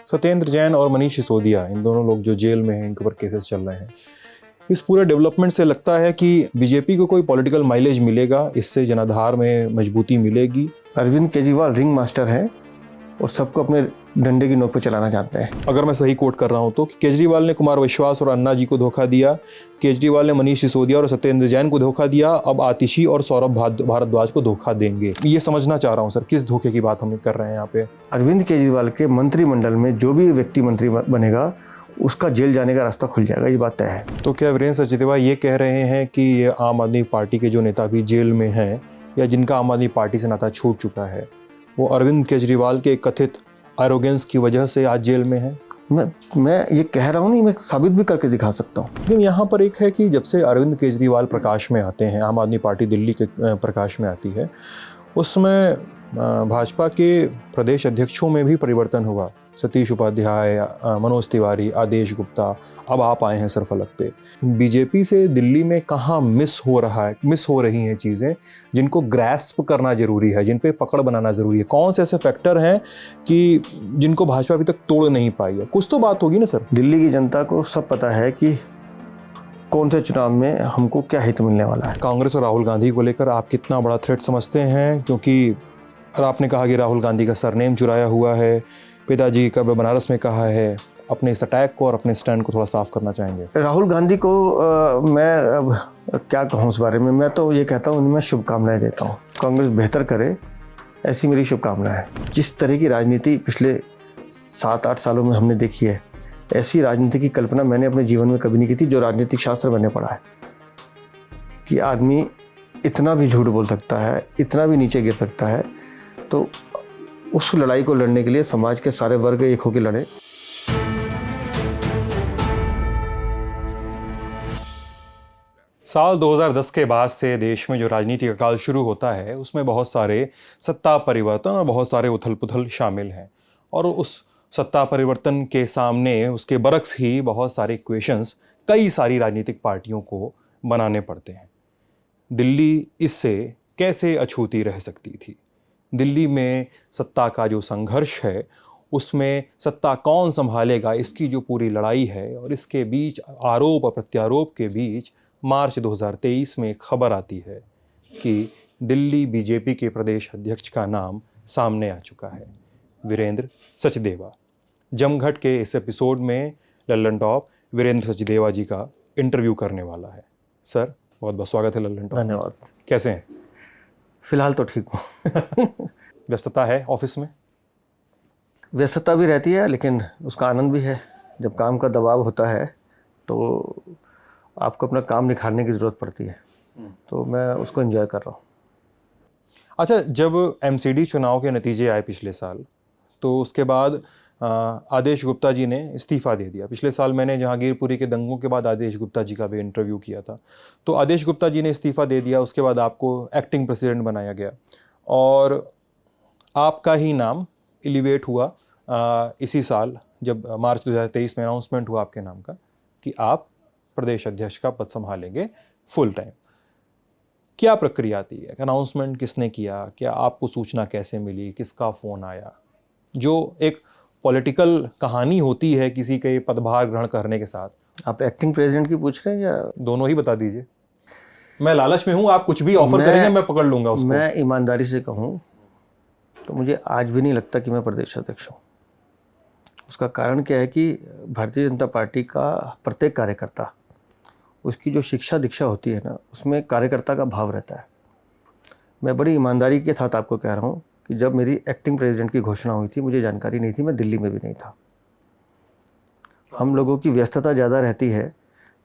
सत्येंद्र जैन और मनीष सिसोदिया, इन दोनों लोग जो जेल में हैं, इनके ऊपर केसेस चल रहे हैं। इस पूरे डेवलपमेंट से लगता है कि बीजेपी को कोई पॉलिटिकल माइलेज मिलेगा, इससे जनाधार में मजबूती मिलेगी। अरविंद केजरीवाल रिंग मास्टर है और सबको अपने डंडे की नोक पर चलाना चाहते हैं। अगर मैं सही कोट कर रहा हूं तो केजरीवाल ने कुमार विश्वास और अन्ना जी को धोखा दिया, केजरीवाल ने मनीष सिसोदिया और सत्येंद्र जैन को धोखा दिया, अब आतिशी और सौरभ भारद्वाज को धोखा देंगे। ये समझना चाह रहा हूं सर, किस धोखे की बात हम कर रहे हैं यहाँ पे? अरविंद केजरीवाल के मंत्रिमंडल में जो भी व्यक्ति मंत्री बनेगा उसका जेल जाने का रास्ता खुल जाएगा, ये बात तय है। तो क्या वीरेंद्र सचदेवा ये कह रहे हैं कि ये आम आदमी पार्टी के जो नेता भी जेल में हैं या जिनका आम आदमी पार्टी से नाता छूट चुका है, वो अरविंद केजरीवाल के कथित एरोगेंस की वजह से आज जेल में है? मैं ये कह रहा हूँ नहीं, मैं साबित भी करके दिखा सकता हूँ। लेकिन यहाँ पर एक है कि जब से अरविंद केजरीवाल प्रकाश में आते हैं, आम आदमी पार्टी दिल्ली के प्रकाश में आती है, उसमें भाजपा के प्रदेश अध्यक्षों में भी परिवर्तन हुआ। सतीश उपाध्याय, मनोज तिवारी, आदेश गुप्ता, अब आप आए हैं सरफलक पे। बीजेपी से दिल्ली में कहाँ मिस हो रही हैं चीज़ें जिनको ग्रैस्प करना जरूरी है, जिन पे पकड़ बनाना जरूरी है? कौन से ऐसे फैक्टर हैं कि जिनको भाजपा अभी तक तोड़ नहीं पाई है? कुछ तो बात होगी ना सर। दिल्ली की जनता को सब पता है कि कौन से चुनाव में हमको क्या हित मिलने वाला है। कांग्रेस और राहुल गांधी को लेकर आप कितना बड़ा थ्रेट समझते हैं? क्योंकि और आपने कहा कि राहुल गांधी का सरनेम चुराया हुआ है, पिताजी का बनारस में कहा है, अपने इस अटैक को और अपने स्टैंड को थोड़ा साफ करना चाहेंगे? राहुल गांधी को मैं अब क्या कहूँ उस बारे में। मैं तो ये कहता हूँ, उन्हें शुभकामनाएं देता हूँ। कांग्रेस बेहतर करे, ऐसी मेरी शुभकामनाएं है। जिस तरह की राजनीति पिछले 7-8 सालों में हमने देखी है, ऐसी राजनीति की कल्पना मैंने अपने जीवन में कभी नहीं की थी। जो राजनीतिक शास्त्र मैंने पढ़ा है कि आदमी इतना भी झूठ बोल सकता है, इतना भी नीचे गिर सकता है, तो उस लड़ाई को लड़ने के लिए समाज के सारे वर्ग एक होकर लड़े। साल 2010 के बाद से देश में जो राजनीतिक काल शुरू होता है, उसमें बहुत सारे सत्ता परिवर्तन और बहुत सारे उथल पुथल शामिल हैं। और उस सत्ता परिवर्तन के सामने उसके बरक्स ही बहुत सारे इक्वेशंस कई सारी राजनीतिक पार्टियों को बनाने पड़ते हैं। दिल्ली इससे कैसे अछूती रह सकती थी? दिल्ली में सत्ता का जो संघर्ष है, उसमें सत्ता कौन संभालेगा, इसकी जो पूरी लड़ाई है, और इसके बीच आरोप और प्रत्यारोप के बीच मार्च 2023 में खबर आती है कि दिल्ली बीजेपी के प्रदेश अध्यक्ष का नाम सामने आ चुका है, वीरेंद्र सचदेवा। जमघट के इस एपिसोड में लल्लन टॉप वीरेंद्र सचदेवा जी का इंटरव्यू करने वाला है। सर, बहुत बहुत स्वागत है लल्लन टॉप। धन्यवाद। कैसे हैं? फिलहाल तो ठीक हूँ। व्यस्तता है ऑफिस में? व्यस्तता भी रहती है, लेकिन उसका आनंद भी है। जब काम का दबाव होता है तो आपको अपना काम निखारने की ज़रूरत पड़ती है, तो मैं उसको एंजॉय कर रहा हूँ। अच्छा, जब एमसीडी चुनाव के नतीजे आए पिछले साल, तो उसके बाद आदेश गुप्ता जी ने इस्तीफ़ा दे दिया। पिछले साल मैंने जहांगीरपुरी के दंगों के बाद आदेश गुप्ता जी का भी इंटरव्यू किया था, तो आदेश गुप्ता जी ने इस्तीफ़ा दे दिया। उसके बाद आपको एक्टिंग प्रेसिडेंट बनाया गया और आपका ही नाम एलिवेट हुआ इसी साल, जब मार्च 2023 में अनाउंसमेंट हुआ आपके नाम का कि आप प्रदेश अध्यक्ष का पद संभालेंगे फुल टाइम। क्या प्रक्रिया थी? अनाउंसमेंट किसने किया? क्या आपको सूचना कैसे मिली? किसका फ़ोन आया? जो एक पॉलिटिकल कहानी होती है किसी के पदभार ग्रहण करने के साथ। आप एक्टिंग प्रेसिडेंट की पूछ रहे हैं या दोनों ही बता दीजिए। मैं लालच में हूँ, आप कुछ भी ऑफर करेंगे मैं पकड़ लूँगा उसको। मैं ईमानदारी से कहूँ तो मुझे आज भी नहीं लगता कि मैं प्रदेश अध्यक्ष हूँ। उसका कारण क्या है कि भारतीय जनता पार्टी का प्रत्येक कार्यकर्ता, उसकी जो शिक्षा दीक्षा होती है ना, उसमें कार्यकर्ता का भाव रहता है। मैं बड़ी ईमानदारी के साथ आपको कह रहा हूँ कि जब मेरी एक्टिंग प्रेसिडेंट की घोषणा हुई थी, मुझे जानकारी नहीं थी, मैं दिल्ली में भी नहीं था। हम लोगों की व्यस्तता ज़्यादा रहती है,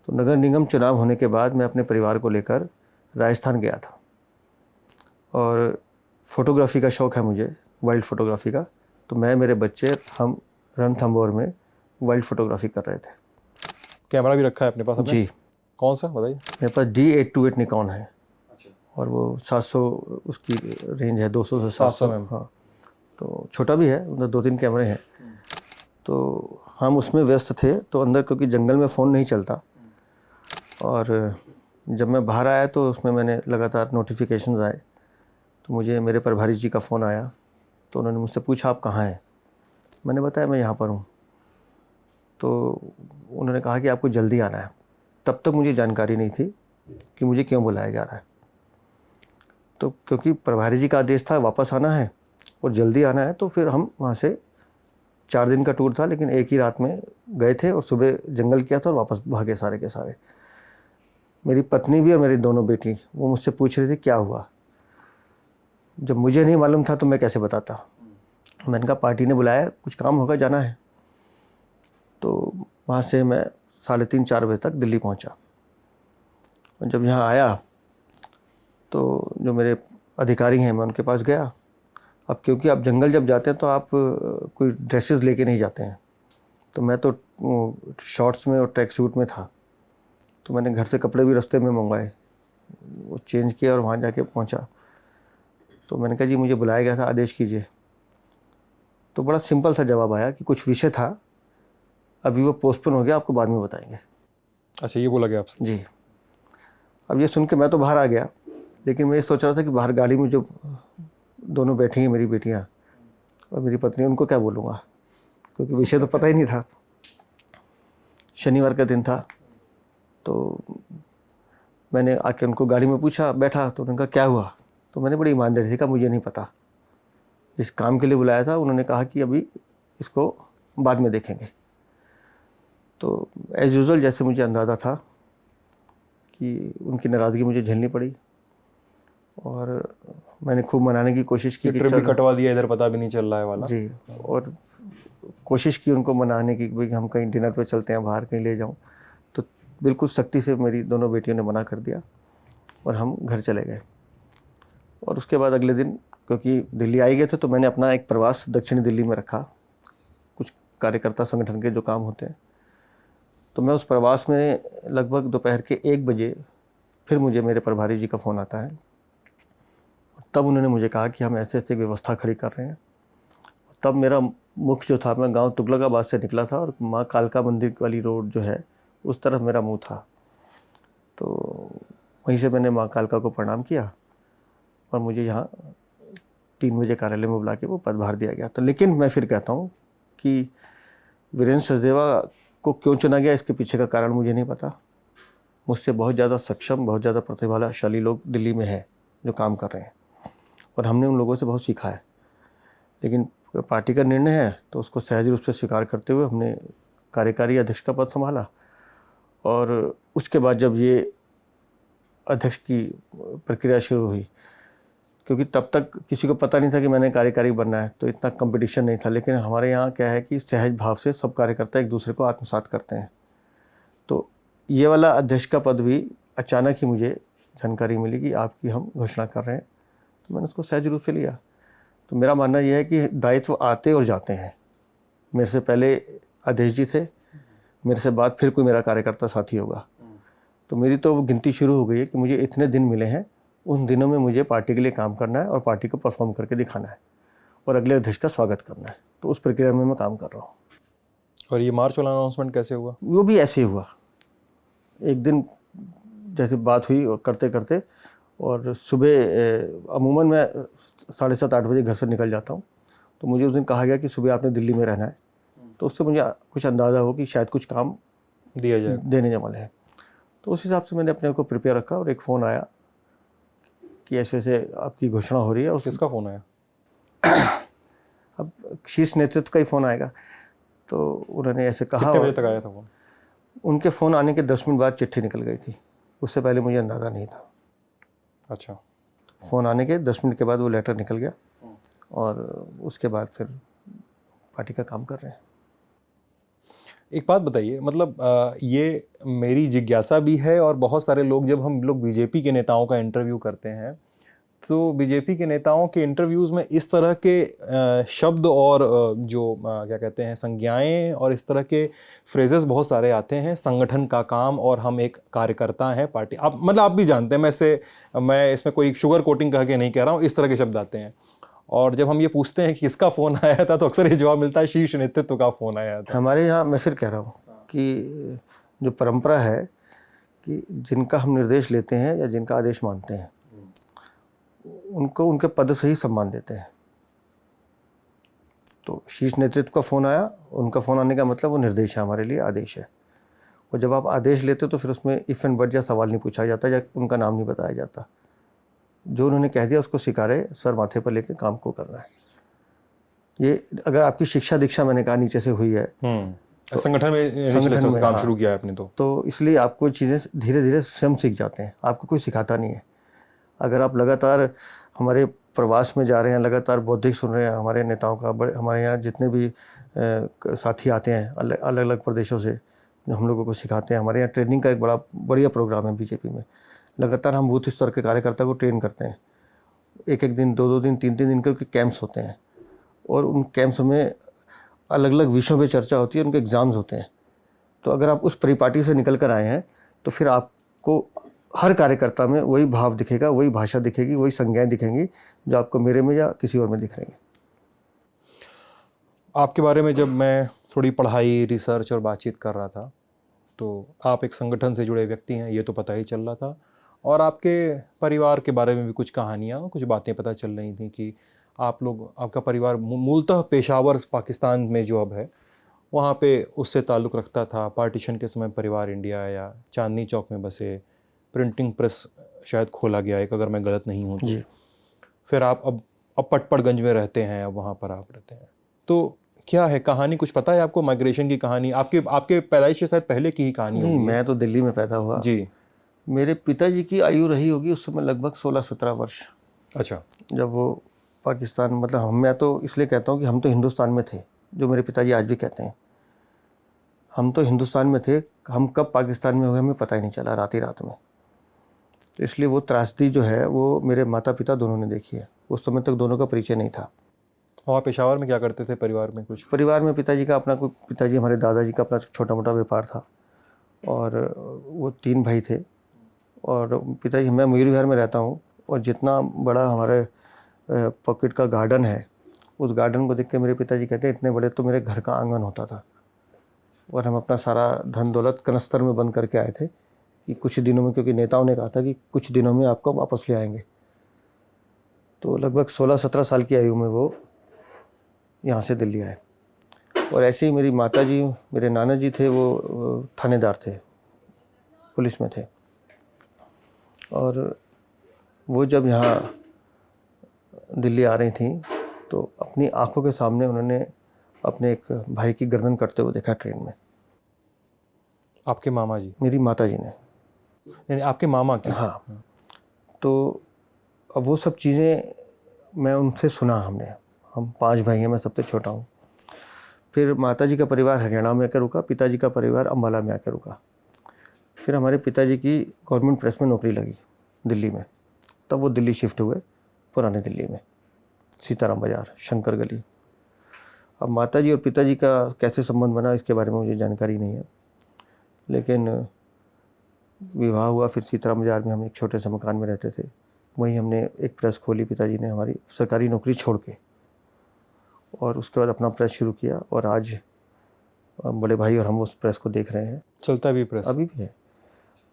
तो नगर निगम चुनाव होने के बाद मैं अपने परिवार को लेकर राजस्थान गया था। और फोटोग्राफी का शौक़ है मुझे, वाइल्ड फोटोग्राफी का, तो मैं, मेरे बच्चे, हम रणथंभौर में वाइल्ड फोटोग्राफी कर रहे थे। कैमरा भी रखा है अपने पास? जी। कौन सा बताइए? मेरे पास D828 निकॉन है। अच्छा। और वो 700 उसकी रेंज है, 200 से 700 में। हाँ, तो छोटा भी है, मतलब 2-3 कैमरे हैं। तो हम उसमें व्यस्त थे, तो अंदर क्योंकि जंगल में फ़ोन नहीं चलता, और जब मैं बाहर आया तो उसमें मैंने लगातार नोटिफिकेशंस आए, तो मुझे मेरे प्रभारी जी का फ़ोन आया। तो उन्होंने मुझसे पूछा आप कहाँ हैं? मैंने बताया मैं यहाँ पर हूँ। तो उन्होंने कहा कि आपको जल्दी आना है। तब तक मुझे जानकारी नहीं थी कि मुझे क्यों बुलाया जा रहा है। तो क्योंकि प्रभारी जी का आदेश था वापस आना है और जल्दी आना है, तो फिर हम वहाँ से 4 दिन का टूर था, लेकिन एक ही रात में गए थे और सुबह जंगल किया था और वापस भागे सारे के सारे। मेरी पत्नी भी और मेरी दोनों बेटी वो मुझसे पूछ रही थी क्या हुआ। जब मुझे नहीं मालूम था तो मैं कैसे बताता। मैंने कहा पार्टी ने बुलाया, कुछ काम होगा, जाना है। तो वहाँ से मैं 3:30-4 बजे तक दिल्ली पहुँचा। और जब यहाँ आया तो जो मेरे अधिकारी हैं मैं उनके पास गया। अब क्योंकि आप जंगल जब जाते हैं तो आप कोई ड्रेसेस लेके नहीं जाते हैं, तो मैं तो शॉर्ट्स में और ट्रैक सूट में था। तो मैंने घर से कपड़े भी रास्ते में मंगवाए, वो चेंज किया और वहाँ जाके पहुँचा। तो मैंने कहा जी मुझे बुलाया गया था, आदेश कीजिए। तो बड़ा सिंपल सा जवाब आया कि कुछ विषय था, अभी वो पोस्टपोन हो गया, आपको बाद में बताएंगे। अच्छा, ये बोला गया आपसे? जी। अब ये सुन के मैं तो बाहर आ गया, लेकिन मैं ये सोच रहा था कि बाहर गाड़ी में जो दोनों बैठी हैं, मेरी बेटियाँ और मेरी पत्नी, उनको क्या बोलूँगा, क्योंकि विषय तो पता ही नहीं था। शनिवार का दिन था। तो मैंने आके उनको गाड़ी में पूछा, बैठा, तो उन्होंने कहा क्या हुआ। तो मैंने बड़ी ईमानदारी से कहा मुझे नहीं पता, जिस काम के लिए बुलाया था उन्होंने कहा कि अभी इसको बाद में देखेंगे। तो एज़ यूजुअल जैसे मुझे अंदाज़ा था कि उनकी नाराज़गी मुझे झेलनी पड़ी और मैंने खूब मनाने की कोशिश की कि ट्रिप भी कटवा दिया, इधर पता भी नहीं चल रहा है वाला। जी, और कोशिश की उनको मनाने की कि भाई हम कहीं डिनर पे चलते हैं, बाहर कहीं ले जाऊं। तो बिल्कुल सख्ती से मेरी दोनों बेटियों ने मना कर दिया और हम घर चले गए। और उसके बाद अगले दिन, क्योंकि दिल्ली आ ही गए थे, तो मैंने अपना एक प्रवास दक्षिणी दिल्ली में रखा, कुछ कार्यकर्ता संगठन के जो काम होते हैं। तो मैं उस प्रवास में लगभग दोपहर के 1 बजे फिर मुझे मेरे प्रभारी जी का फ़ोन आता है। तब उन्होंने मुझे कहा कि हम ऐसे ऐसे व्यवस्था खड़ी कर रहे हैं। तब मेरा मुख जो था, मैं गांव तुगलकाबाद से निकला था और माँ कालका मंदिर वाली रोड जो है उस तरफ मेरा मुंह था। तो वहीं से मैंने माँ कालका को प्रणाम किया और मुझे यहाँ 3 बजे कार्यालय में बुला के वो पदभार दिया गया। तो लेकिन मैं फिर कहता हूँ कि वीरेंद्र सचदेवा को क्यों चुना गया, इसके पीछे का कारण मुझे नहीं पता। मुझसे बहुत ज़्यादा सक्षम, बहुत ज़्यादा प्रतिभाशाली लोग दिल्ली में हैं जो काम कर रहे हैं और हमने उन लोगों से बहुत सीखा है। लेकिन पार्टी का निर्णय है तो उसको सहज रूप से स्वीकार करते हुए हमने कार्यकारी अध्यक्ष का पद संभाला। और उसके बाद जब ये अध्यक्ष की प्रक्रिया शुरू हुई, क्योंकि तब तक किसी को पता नहीं था कि मैंने कार्यकारी बनना है, तो इतना कंपटीशन नहीं था। लेकिन हमारे यहाँ क्या है कि सहज भाव से सब कार्यकर्ता एक दूसरे को आत्मसात करते हैं। तो ये वाला अध्यक्ष का पद भी अचानक ही मुझे जानकारी मिली कि आपकी हम घोषणा कर रहे हैं, तो मैंने उसको सहज रूप से लिया। तो मेरा मानना यह है कि दायित्व आते और जाते हैं। मेरे से पहले अध्यक्ष जी थे, मेरे से बाद फिर कोई मेरा कार्यकर्ता साथी होगा। तो मेरी तो गिनती शुरू हो गई है कि मुझे इतने दिन मिले हैं, उन दिनों में मुझे पार्टी के लिए काम करना है और पार्टी को परफॉर्म करके दिखाना है और अगले अध्यक्ष का स्वागत करना है। तो उस प्रक्रिया में मैं काम कर रहा हूँ। और ये मार्च वाला अनाउंसमेंट कैसे हुआ? वो भी ऐसे ही हुआ। एक दिन जैसे बात हुई और करते करते, और सुबह अमूमन मैं 7:30-8 बजे घर से निकल जाता हूँ। तो मुझे उस दिन कहा गया कि सुबह आपने दिल्ली में रहना है। तो उससे मुझे कुछ अंदाज़ा हो कि शायद कुछ काम दिया जाए, देने वाले हैं। तो उस हिसाब से मैंने अपने को प्रिपेयर रखा और एक फ़ोन आया कि ऐसे ऐसे आपकी घोषणा हो रही है। किसका फ़ोन आया? अब शीर्ष नेतृत्व का ही फ़ोन आएगा। तो उन्होंने ऐसे कहा। कितने बजे तक आया था फ़ोन? उनके फ़ोन आने के 10 मिनट बाद चिट्ठी निकल गई थी। उससे पहले मुझे अंदाज़ा नहीं था। अच्छा। फ़ोन आने के 10 मिनट के बाद वो लेटर निकल गया और उसके बाद फिर पार्टी का काम कर रहे हैं। एक बात बताइए, मतलब ये मेरी जिज्ञासा भी है और बहुत सारे लोग, जब हम लोग बीजेपी के नेताओं का इंटरव्यू करते हैं तो बीजेपी के नेताओं के इंटरव्यूज़ में इस तरह के शब्द और जो क्या कहते हैं संज्ञाएं और इस तरह के फ्रेजेस बहुत सारे आते हैं। संगठन का काम और हम एक कार्यकर्ता हैं पार्टी, आप मतलब आप भी जानते हैं, मैं इसमें कोई शुगर कोटिंग कह के नहीं कह रहा हूँ, इस तरह के शब्द आते हैं। और जब हम ये पूछते हैं कि किसका फ़ोन आया था तो अक्सर ये जवाब मिलता है शीर्ष नेतृत्व का फ़ोन आया था। हमारे यहाँ मैं फिर कह रहा हूँ कि जो परंपरा है कि जिनका हम निर्देश लेते हैं या जिनका आदेश मानते हैं उनको उनके पद से ही सम्मान देते हैं। तो शीर्ष नेतृत्व का फ़ोन आया, उनका फ़ोन आने का मतलब वो निर्देश है हमारे लिए, आदेश है। और जब आप आदेश लेते हो तो फिर उसमें इफ़ एंड बट या सवाल नहीं पूछा जाता या उनका नाम नहीं बताया जाता। जो उन्होंने कह दिया उसको स्वीकारे, सर माथे पर लेके काम को करना है। ये अगर आपकी शिक्षा दीक्षा मैंने कहा नीचे से हुई है, तो संगठन में काम शुरू किया है आपने तो इसलिए आपको चीज़ें धीरे धीरे स्वयं सीख जाते हैं, आपको कोई सिखाता नहीं है। अगर आप लगातार हमारे प्रवास में जा रहे हैं, लगातार बौद्धिक सुन रहे हैं हमारे नेताओं का, हमारे यहाँ जितने भी साथी आते हैं अलग अलग प्रदेशों से जो हम लोगों को सिखाते हैं, हमारे यहाँ ट्रेनिंग का एक बड़ा बढ़िया प्रोग्राम है बीजेपी में। लगातार हम बूथ स्तर के कार्यकर्ता को ट्रेन करते हैं, एक दिन, 2 दिन, 3 दिन के कैंप्स होते हैं और उन कैंप्स में अलग अलग विषयों पे चर्चा होती है, उनके एग्ज़ाम्स होते हैं। तो अगर आप उस परिपाटी से निकल कर आए हैं तो फिर आपको हर कार्यकर्ता में वही भाव दिखेगा, वही भाषा दिखेगी, वही संज्ञाएं दिखेंगी जो आपको मेरे में या किसी और में दिख रही हैं। आपके बारे में जब मैं थोड़ी पढ़ाई, रिसर्च और बातचीत कर रहा था तो आप एक संगठन से जुड़े व्यक्ति हैं, ये तो पता ही चल रहा था। और आपके परिवार के बारे में भी कुछ कहानियाँ, कुछ बातें पता चल रही थी कि आपका परिवार मूलतः पेशावर पाकिस्तान में जो अब है वहाँ पे उससे ताल्लुक़ रखता था। पार्टीशन के समय परिवार इंडिया आया, चांदनी चौक में बसे, प्रिंटिंग प्रेस शायद खोला गया एक, अगर मैं गलत नहीं हूँ तो। फिर आप अब पटपड़गंज में रहते हैं, अब वहाँ पर आप रहते हैं। तो क्या है कहानी, कुछ पता है आपको माइग्रेशन की कहानी? आपके पैदाइश से शायद पहले की ही कहानी नहीं, मैं तो दिल्ली में पैदा हुआ जी। मेरे पिताजी की आयु रही होगी उस समय लगभग 16-17 वर्ष। अच्छा। जब वो पाकिस्तान, मतलब मैं तो इसलिए कहता हूँ कि हम तो हिंदुस्तान में थे, जो मेरे पिताजी आज भी कहते हैं। हम तो हिंदुस्तान में थे, हम कब पाकिस्तान में हुए हमें पता ही नहीं चला, रात ही रात में। तो इसलिए वो त्रासदी जो है वो मेरे माता पिता दोनों ने देखी है। उस समय तक दोनों का परिचय नहीं था। और पेशावर में क्या करते थे परिवार में? कुछ परिवार में पिताजी का अपना, पिताजी हमारे दादाजी का अपना छोटा मोटा व्यापार था और वो 3 भाई थे। और पिताजी, मैं मयूर विहार में रहता हूँ और जितना बड़ा हमारे पॉकेट का गार्डन है, उस गार्डन को देख के मेरे पिताजी कहते हैं इतने बड़े तो मेरे घर का आंगन होता था। और हम अपना सारा धन दौलत कनस्तर में बंद करके आए थे कि कुछ दिनों में, क्योंकि नेताओं ने कहा था कि कुछ दिनों में आपको वापस ले आएंगे। तो लगभग 16-17 साल की आयु में वो यहाँ से दिल्ली आए। और ऐसे ही मेरी माता जी, मेरे नाना जी थे, वो थानेदार थे, पुलिस में थे। और वो जब यहाँ दिल्ली आ रही थी तो अपनी आंखों के सामने उन्होंने अपने एक भाई की गर्दन कटते हुए देखा ट्रेन में। आपके मामा जी? मेरी माता जी ने। यानी आपके मामा की? हाँ। तो अब वो सब चीज़ें मैं उनसे सुना हमने। हम 5 भाई हैं, मैं सबसे छोटा हूँ। फिर माता जी का परिवार हरियाणा में आकर रुका, पिताजी का परिवार अम्बाला में आकर रुका। फिर हमारे पिताजी की गवर्नमेंट प्रेस में नौकरी लगी दिल्ली में, तब वो दिल्ली शिफ्ट हुए, पुराने दिल्ली में, सीताराम बाज़ार, शंकर गली। अब माताजी और पिताजी का कैसे संबंध बना इसके बारे में मुझे जानकारी नहीं है, लेकिन विवाह हुआ। फिर सीताराम बाज़ार में हम एक छोटे से मकान में रहते थे, वहीं हमने एक प्रेस खोली पिताजी ने हमारी सरकारी नौकरी छोड़ के, और उसके बाद अपना प्रेस शुरू किया। और आज बड़े भाई और हम उस प्रेस को देख रहे हैं। चलता भी प्रेस? अभी भी है।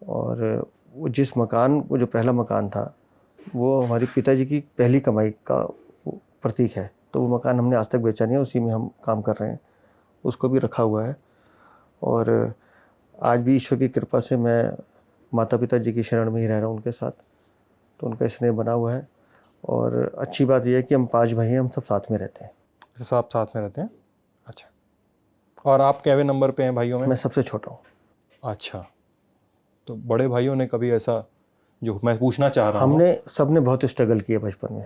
और वो जिस मकान, वो जो पहला मकान था, वो हमारी पिताजी की पहली कमाई का प्रतीक है। तो वो मकान हमने आज तक बेचा नहीं है, उसी में हम काम कर रहे हैं, उसको भी रखा हुआ है। और आज भी ईश्वर की कृपा से मैं माता पिता जी की शरण में ही रह रहा हूँ उनके साथ, तो उनका स्नेह बना हुआ है। और अच्छी बात यह है कि हम 5 भाई हैं, हम सब साथ में रहते हैं। सब साथ में रहते हैं? अच्छा। और आप कैवे नंबर पे हैं भाइयों में? मैं सबसे छोटा हूँ। अच्छा। तो बड़े भाइयों ने कभी ऐसा, जो मैं पूछना चाह रहा हूँ, हमने सबने बहुत स्ट्रगल किया बचपन में।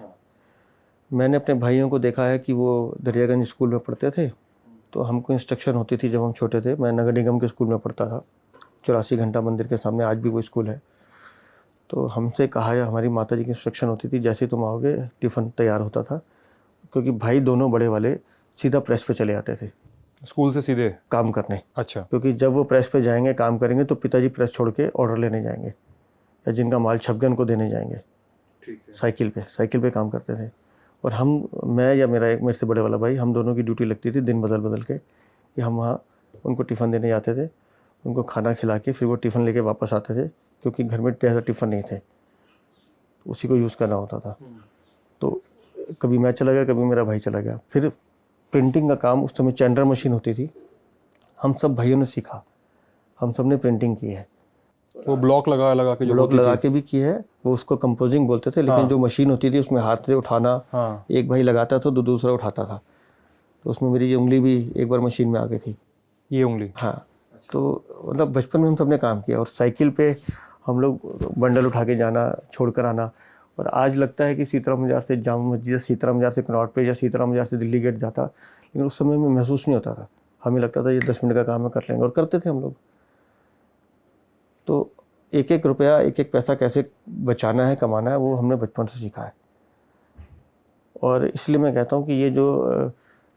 मैंने अपने भाइयों को देखा है कि वो दरियागंज स्कूल में पढ़ते थे, तो हमको इंस्ट्रक्शन होती थी जब हम छोटे थे। मैं नगर निगम के स्कूल में पढ़ता था, 84 घंटा मंदिर के सामने, आज भी वो स्कूल है। तो हमसे कहा, या हमारी माता जी की इंस्ट्रक्शन होती थी, जैसे तुम आओगे टिफ़िन तैयार होता था, क्योंकि भाई दोनों बड़े वाले सीधा प्रेस पे चले आते थे स्कूल से सीधे काम करने। अच्छा। क्योंकि जब वो प्रेस पे जाएंगे काम करेंगे तो पिताजी प्रेस छोड़ के ऑर्डर लेने जाएंगे, या जिनका माल छप गया उनको देने जाएंगे। ठीक है। साइकिल पे काम करते थे। और मैं या मेरे से बड़े वाला भाई, हम दोनों की ड्यूटी लगती थी दिन बदल के, कि हम वहाँ उनको टिफ़िन देने जाते थे, उनको खाना खिला के फिर वो टिफ़िन लेके वापस आते थे, क्योंकि घर में ऐसा टिफ़िन नहीं थे, उसी को यूज़ करना होता था। तो कभी मैं चला गया, कभी मेरा भाई चला गया। फिर प्रिंटिंग का काम, उस समय चैंडर मशीन होती थी, हम सब भाइयों ने सीखा, हम सब ने प्रिंटिंग की है। वो ब्लॉक लगा लगा के जो ब्लॉक होती लगा थी। के भी की है, वो उसको कंपोजिंग बोलते थे, लेकिन जो मशीन होती थी उसमें हाथ से उठाना, हाँ एक भाई लगाता था तो दूसरा उठाता था, तो उसमें मेरी ये उंगली भी एक बार मशीन में आ गई थी। ये उंगली। हाँ, तो मतलब बचपन में हम सब ने काम किया, और साइकिल पे हम लोग बंडल उठा के जाना, छोड़कर आना। और आज लगता है कि सीताराम बाजार से जामा मस्जिद, सीताराम बाजार से कनॉट पे, या सीताराम बाजार से दिल्ली गेट जाता, लेकिन उस समय में महसूस नहीं होता था, हमें लगता था ये 10 मिनट का काम है, कर लेंगे, और करते थे हम लोग। तो एक एक रुपया, एक एक पैसा कैसे बचाना है, कमाना है, वो हमने बचपन से सीखा है। और इसलिए मैं कहता हूँ कि ये जो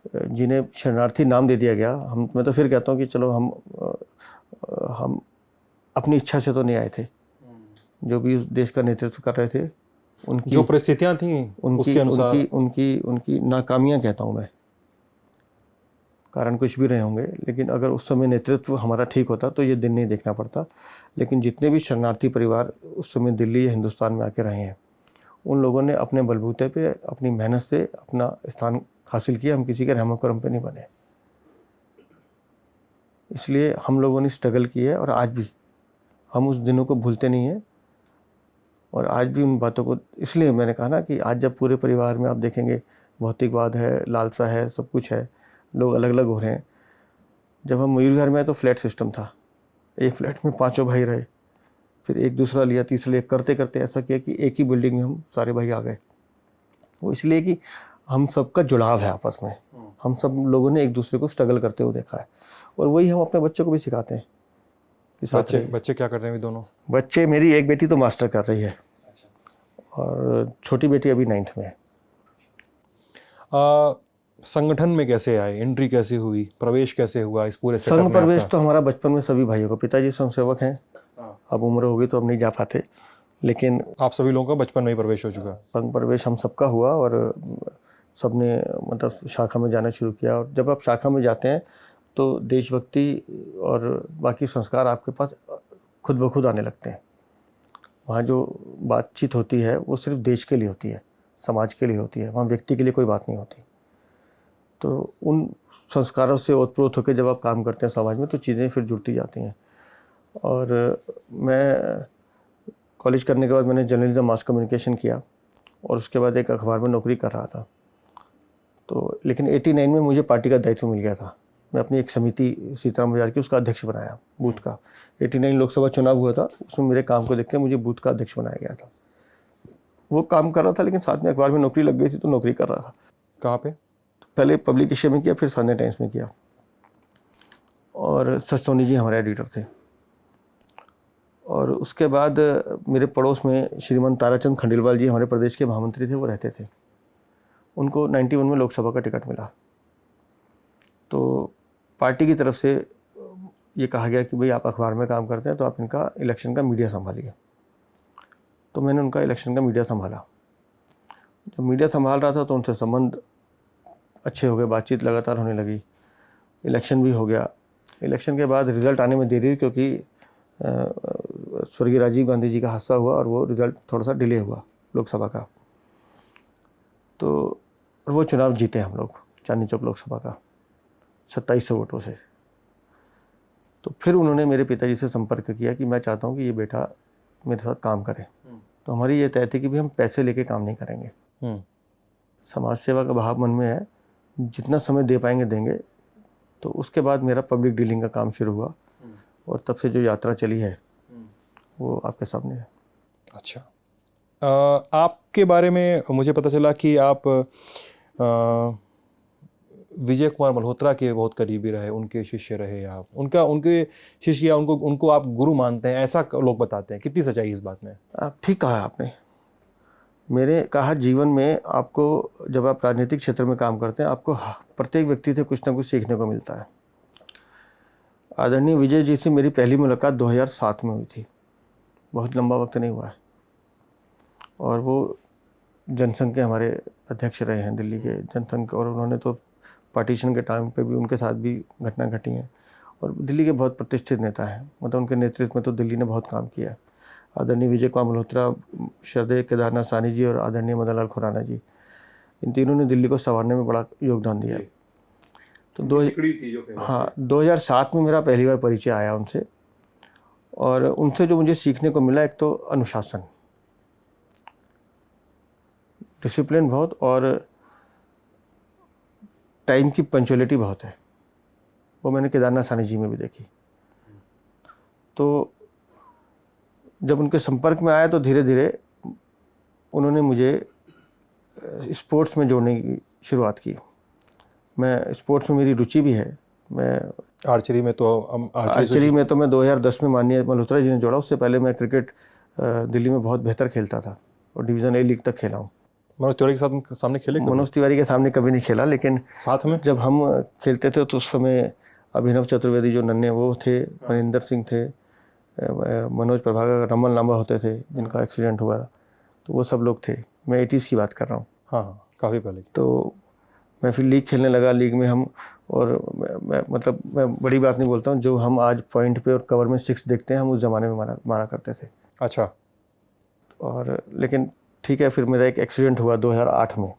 जिन्हें शरणार्थी नाम दे दिया गया, मैं तो फिर कहता हूँ कि चलो हम अपनी इच्छा से तो नहीं आए थे, जो भी उस देश का नेतृत्व कर रहे थे, उनकी जो परिस्थितियां थी उसके अनुसार उनकी नाकामियां कहता हूँ मैं, कारण कुछ भी रहे होंगे, लेकिन अगर उस समय नेतृत्व हमारा ठीक होता तो ये दिन नहीं देखना पड़ता। लेकिन जितने भी शरणार्थी परिवार उस समय दिल्ली या हिंदुस्तान में आके रहे हैं, उन लोगों ने अपने बलबूते पे, अपनी मेहनत से अपना स्थान हासिल किया, हम किसी के रहमो करम पे नहीं बने। इसलिए हम लोगों ने स्ट्रगल की है, और आज भी हम उस दिनों को भूलते नहीं हैं, और आज भी उन बातों को, इसलिए मैंने कहा ना कि आज जब पूरे परिवार में आप देखेंगे भौतिकवाद है, लालसा है, सब कुछ है, लोग अलग अलग हो रहे हैं। जब हम मयूर विहार में आए तो फ्लैट सिस्टम था, एक फ्लैट में 5 भाई रहे, फिर एक दूसरा लिया, तीसरा लिया, करते करते ऐसा किया कि एक ही बिल्डिंग में हम सारे भाई आ गए। वो इसलिए कि हम सबका जुड़ाव है आपस में, हम सब लोगों ने एक दूसरे को स्ट्रगल करते हुए देखा है, और वही हम अपने बच्चों को भी सिखाते हैं कि साथ रहिए। बच्चे क्या कर रहे हैं दोनों? बच्चे, मेरी एक बेटी तो मास्टर कर रही है, और छोटी बेटी अभी 9th में है। संगठन में कैसे आए, एंट्री कैसे हुई, प्रवेश कैसे हुआ इस पूरे सेटअप संघ में प्रवेश आपका? तो हमारा बचपन में सभी भाइयों को, पिताजी स्वयंसेवक हैं, अब उम्र होगी तो अब नहीं जा पाते, लेकिन आप सभी लोगों का बचपन में ही प्रवेश हो चुका? संघ प्रवेश हम सबका हुआ, और सबने मतलब शाखा में जाना शुरू किया। और जब आप शाखा में जाते हैं तो देशभक्ति और बाकी संस्कार आपके पास खुद ब खुद आने लगते हैं। वहाँ जो बातचीत होती है वो सिर्फ देश के लिए होती है, समाज के लिए होती है, वहाँ व्यक्ति के लिए कोई बात नहीं होती। तो उन संस्कारों से ओतप्रोत होकर जब आप काम करते हैं समाज में, तो चीज़ें फिर जुड़ती जाती हैं। और मैं कॉलेज करने के बाद मैंने जर्नलिज्म मास कम्युनिकेशन किया, और उसके बाद एक अखबार में नौकरी कर रहा था। तो लेकिन 89 में मुझे पार्टी का दायित्व मिल गया था, मैं अपनी एक समिति सीताराम बाजार की, उसका अध्यक्ष बनाया बूथ का। 89 लोकसभा चुनाव हुआ था, उसमें मेरे काम को देखते मुझे बूथ का अध्यक्ष बनाया गया था। वो काम कर रहा था, लेकिन साथ में अखबार में नौकरी लग गई थी, तो नौकरी कर रहा था। कहाँ पे? पहले पब्लिक एशिया में किया, फिर संडे टाइम्स में किया, और सच सोनी जी हमारे एडिटर थे। और उसके बाद मेरे पड़ोस में श्रीमान ताराचंद खंडेलवाल जी हमारे प्रदेश के महामंत्री थे, वो रहते थे। उनको 91 में लोकसभा का टिकट मिला, तो पार्टी की तरफ से ये कहा गया कि भाई आप अखबार में काम करते हैं तो आप इनका इलेक्शन का मीडिया संभालिए। तो मैंने उनका इलेक्शन का मीडिया संभाला। जब मीडिया संभाल रहा था तो उनसे संबंध अच्छे हो गए, बातचीत लगातार होने लगी, इलेक्शन भी हो गया। इलेक्शन के बाद रिज़ल्ट आने में देरी हुई, क्योंकि स्वर्गीय राजीव गांधी जी का हादसा हुआ, और वो रिज़ल्ट थोड़ा सा डिले हुआ लोकसभा का। तो और वो चुनाव जीते हम लोग, चांदनी चौक लोकसभा का 2700 वोटों से। तो फिर उन्होंने मेरे पिताजी से संपर्क किया कि मैं चाहता हूँ कि ये बेटा मेरे साथ काम करे। तो हमारी ये तय थी कि भी हम पैसे लेके काम नहीं करेंगे, समाज सेवा का भाव मन में है, जितना समय दे पाएंगे देंगे। तो उसके बाद मेरा पब्लिक डीलिंग का काम शुरू हुआ, और तब से जो यात्रा चली है वो आपके सामने है। अच्छा, आपके बारे में मुझे पता चला कि आप विजय कुमार मल्होत्रा के बहुत करीबी रहे, उनके शिष्य रहे आप, उनके शिष्य या उनको आप गुरु मानते हैं, ऐसा लोग बताते हैं। कितनी सच्चाई इस बात में? आप ठीक कहा आपने। मेरे कहा जीवन में आपको, जब आप राजनीतिक क्षेत्र में काम करते हैं, आपको प्रत्येक व्यक्ति से कुछ ना कुछ सीखने को मिलता है। आदरणीय विजय जी से मेरी पहली मुलाकात 2007 में हुई थी, बहुत लंबा वक्त नहीं हुआ है, और वो जनसंघ के हमारे अध्यक्ष रहे हैं, दिल्ली के जनसंघ। और उन्होंने तो पार्टीशन के टाइम पे भी उनके साथ भी घटना घटी हैं, और दिल्ली के बहुत प्रतिष्ठित नेता हैं, मतलब उनके नेतृत्व में तो दिल्ली ने बहुत काम किया है। आदरणीय विजय कुमार मल्होत्रा, श्रद्धेय केदारनाथ साहनी जी और आदरणीय मदन लाल खुराना जी, इन तीनों ने दिल्ली को संवारने में बड़ा योगदान दिया है। तो हाँ 2007 में मेरा पहली बार परिचय आया उनसे, और उनसे जो मुझे सीखने को मिला, एक तो अनुशासन, डिसिप्लिन बहुत, और टाइम की पंचुअलिटी बहुत है। वो मैंने केदारनाथ सानी जी में भी देखी। तो जब उनके संपर्क में आया तो धीरे धीरे उन्होंने मुझे स्पोर्ट्स में जोड़ने की शुरुआत की। मैं स्पोर्ट्स में मेरी रुचि भी है। मैं आर्चरी में तो मैं 2010 में माननीय मल्होत्रा जी ने जोड़ा। उससे पहले मैं क्रिकेट दिल्ली में बहुत बेहतर खेलता था और डिवीज़न ए लीग तक खेला हूँ। मनोज तिवारी के सामने खेले? मनोज तिवारी के सामने कभी नहीं खेला, लेकिन साथ में जब हम खेलते थे तो उस समय अभिनव चतुर्वेदी जो नन्हे वो थे, मनिंदर सिंह थे, मनोज प्रभाकर, रमन लांबा होते थे जिनका एक्सीडेंट हुआ, तो वो सब लोग थे। मैं 80s की बात कर रहा हूँ। हाँ, काफ़ी पहले। तो मैं फिर लीग खेलने लगा। लीग में हम, और मैं बड़ी बात नहीं बोलता हूँ, जो हम आज पॉइंट पे और कवर में 6 देखते हैं, हम उस ज़माने में मारा करते थे। अच्छा। और लेकिन ठीक है, फिर मेरा एक एक्सीडेंट हुआ 2008 में,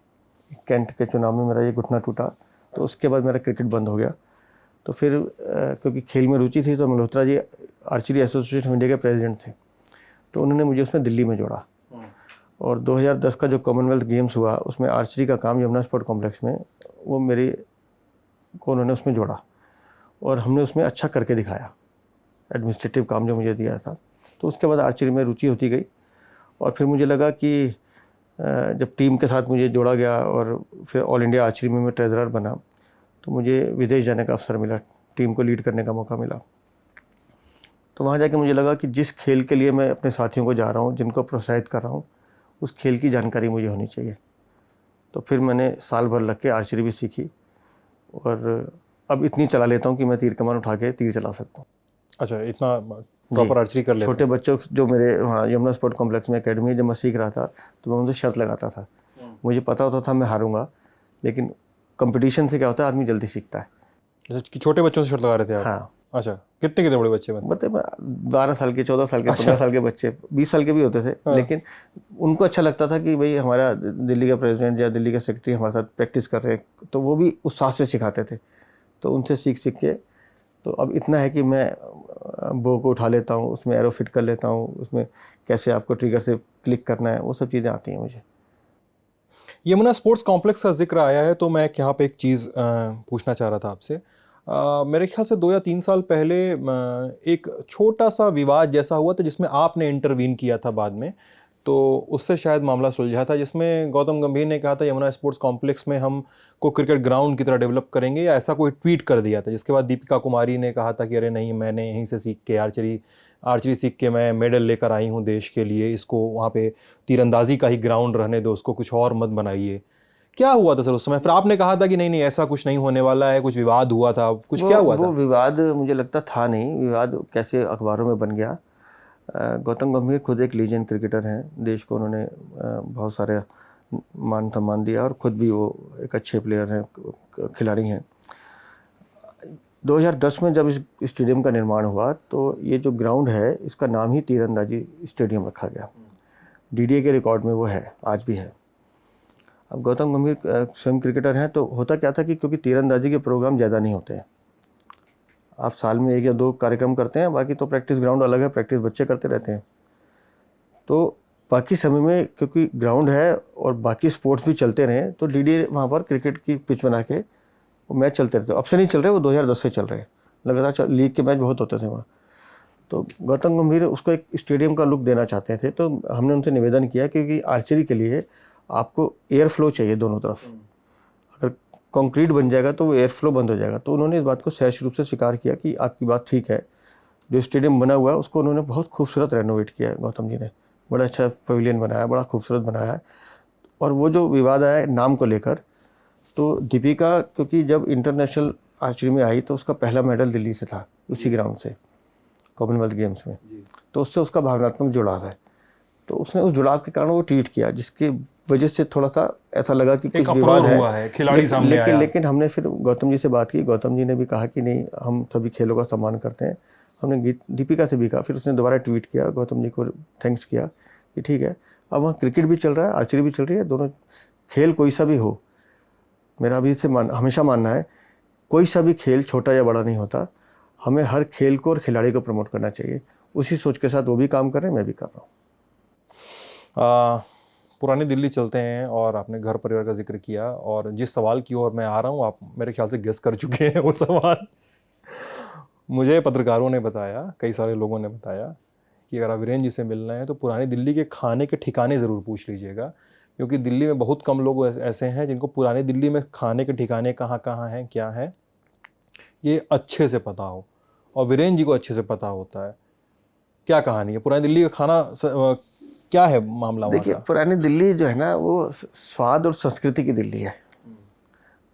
कैंट के चुनाव में मेरा ये घुटना टूटा। तो उसके बाद मेरा क्रिकेट बंद हो गया। तो फिर क्योंकि खेल में रुचि थी, तो Malhotra ji archery association of India के प्रेसिडेंट थे, तो उन्होंने मुझे उसमें दिल्ली में जोड़ा। और 2010 का जो कॉमनवेल्थ गेम्स हुआ, उसमें आर्चरी का काम यमुना स्पोर्ट कॉम्प्लेक्स में, वो मेरे को उन्होंने उसमें जोड़ा और हमने उसमें अच्छा करके दिखाया, एडमिनिस्ट्रेटिव काम जो मुझे दिया था। तो उसके बाद आर्चरी में रुचि होती गई। और फिर मुझे लगा कि जब टीम के साथ मुझे जोड़ा गया और फिर ऑल इंडिया आर्चरी में मैं ट्रेजरर बना, तो मुझे विदेश जाने का अवसर मिला, टीम को लीड करने का मौका मिला। तो वहाँ जाके मुझे लगा कि जिस खेल के लिए मैं अपने साथियों को जा रहा हूँ, जिनको प्रोत्साहित कर रहा हूँ, उस खेल की जानकारी मुझे होनी चाहिए। तो फिर मैंने साल भर लग के आर्चरी भी सीखी और अब इतनी चला लेता हूँ कि मैं तीर कमान उठा के तीर चला सकता हूँ। अच्छा, इतना प्रॉपर आर्चरी कर लेते? छोटे बच्चों जो मेरे वहाँ यमुना स्पोर्ट कॉम्प्लेक्स में एकेडमी जब मैं सीख रहा था, तो मैं उनसे शर्त लगाता था। मुझे पता होता था मैं हारूंगा, लेकिन कंपटीशन से क्या होता है, आदमी जल्दी सीखता है। अच्छा, कि छोटे बच्चों से शर्त लगा रहे थे आप? हाँ। अच्छा, कितने बड़े बच्चे? 12 साल के, 14 साल के, 15 साल के बच्चे, 20 साल के भी होते थे। लेकिन उनको अच्छा लगता था कि भाई हमारा दिल्ली का प्रेसिडेंट या दिल्ली का सेक्रेटरी हमारे साथ प्रैक्टिस कर रहे हैं, तो वो भी उत्साह से सिखाते थे। तो उनसे सीख के तो अब इतना है कि मैं बो को उठा लेता हूँ, उसमें एरो फिट कर लेता हूँ, उसमें कैसे आपको ट्रिगर से क्लिक करना है, वो सब चीज़ें आती हैं मुझे। यमुना स्पोर्ट्स कॉम्प्लेक्स का जिक्र आया है, तो मैं यहाँ पे एक चीज़ पूछना चाह रहा था आपसे। मेरे ख्याल से 2 या 3 साल पहले एक छोटा सा विवाद जैसा हुआ था, जिसमें आपने इंटरवीन किया था बाद में, तो उससे शायद मामला सुलझा था, जिसमें गौतम गंभीर ने कहा था यमुना स्पोर्ट्स कॉम्प्लेक्स में हम को क्रिकेट ग्राउंड की तरह डेवलप करेंगे, या ऐसा कोई ट्वीट कर दिया था। जिसके बाद दीपिका कुमारी ने कहा था कि अरे नहीं, मैंने यहीं से सीख के आर्चरी सीख के मैं मेडल लेकर आई हूँ देश के लिए, इसको वहाँ पे तीरंदाजी का ही ग्राउंड रहने दो, उसको कुछ और मत बनाइए। क्या हुआ था सर उस समय? फिर आपने कहा था कि नहीं नहीं, ऐसा कुछ नहीं होने वाला है, कुछ विवाद हुआ था, कुछ क्या हुआ था? वो विवाद मुझे लगता था नहीं, विवाद कैसे अखबारों में बन गया। गौतम गंभीर खुद एक लीजेंड क्रिकेटर हैं, देश को उन्होंने बहुत सारे मान सम्मान दिया और ख़ुद भी वो एक अच्छे प्लेयर हैं, खिलाड़ी हैं। 2010 में जब इस स्टेडियम का निर्माण हुआ, तो ये जो ग्राउंड है, इसका नाम ही तीरंदाजी स्टेडियम रखा गया। डीडीए के रिकॉर्ड में वो है, आज भी है। अब गौतम गंभीर स्वयं क्रिकेटर हैं, तो होता क्या था कि क्योंकि तीरंदाजी के प्रोग्राम ज़्यादा नहीं होते हैं, आप साल में 1 या 2 कार्यक्रम करते हैं, बाकी तो प्रैक्टिस ग्राउंड अलग है, प्रैक्टिस बच्चे करते रहते हैं। तो बाकी समय में क्योंकि ग्राउंड है और बाकी स्पोर्ट्स भी चलते रहे, तो डीडीए वहाँ पर क्रिकेट की पिच बना के वो मैच चलते रहते। अब से नहीं चल रहे, वो 2010 से चल रहे हैं लगातार, लीग के मैच बहुत होते थे वहाँ। तो गौतम गंभीर उसको एक स्टेडियम का लुक देना चाहते थे, तो हमने उनसे निवेदन किया क्योंकि आर्चरी के लिए आपको एयर फ्लो चाहिए दोनों तरफ। अगर कंक्रीट बन जाएगा तो वो एयर फ्लो बंद हो जाएगा। तो उन्होंने इस बात को सहज रूप से स्वीकार किया कि आपकी बात ठीक है। जो स्टेडियम बना हुआ है उसको उन्होंने बहुत खूबसूरत रेनोवेट किया है, गौतम जी ने बड़ा अच्छा पवेलियन बनाया, बड़ा खूबसूरत बनाया है। और वो जो विवाद आया नाम को लेकर, तो दीपिका क्योंकि जब इंटरनेशनल आर्चरी में आई तो उसका पहला मेडल दिल्ली से था, उसी ग्राउंड से, कॉमनवेल्थ गेम्स में। तो उससे उसका भावनात्मक जुड़ाव है। तो उसने उस जुड़ाव के कारण वो ट्वीट किया, जिसकी वजह से थोड़ा सा ऐसा लगा कि कुछ विवाद है, खिलाड़ी सामने आया। लेकिन हमने फिर गौतम जी से बात की, गौतम जी ने भी कहा कि नहीं, हम सभी खेलों का सम्मान करते हैं। हमने दीपिका से भी कहा, फिर उसने दोबारा ट्वीट किया, गौतम जी को थैंक्स किया कि ठीक है, अब वहाँ क्रिकेट भी चल रहा है, आर्चरी भी चल रही है, दोनों खेल कोई सा भी हो। मेरा अभी से हमेशा मानना है कोई सा भी खेल छोटा या बड़ा नहीं होता, हमें हर खेल को और खिलाड़ी को प्रमोट करना चाहिए। उसी सोच के साथ वो भी काम कर रहे हैं, मैं भी कर रहा हूँ। पुरानी दिल्ली चलते हैं और आपने घर परिवार का जिक्र किया, और जिस सवाल की ओर मैं आ रहा हूँ आप मेरे ख्याल से गेस कर चुके हैं वो सवाल। मुझे पत्रकारों ने बताया, कई सारे लोगों ने बताया कि अगर आप वीरेंद्र जी से मिलना है तो पुरानी दिल्ली के खाने के ठिकाने ज़रूर पूछ लीजिएगा, क्योंकि दिल्ली में बहुत कम लोग ऐसे हैं जिनको पुरानी दिल्ली में खाने के ठिकाने कहाँ कहाँ हैं, क्या है, ये अच्छे से पता हो, और वीरेंद्र जी को अच्छे से पता होता है। क्या कहानी है पुरानी दिल्ली का खाना, क्या है मामला वहाँ देखिए, का? पुरानी दिल्ली जो है ना, वो स्वाद और संस्कृति की दिल्ली है।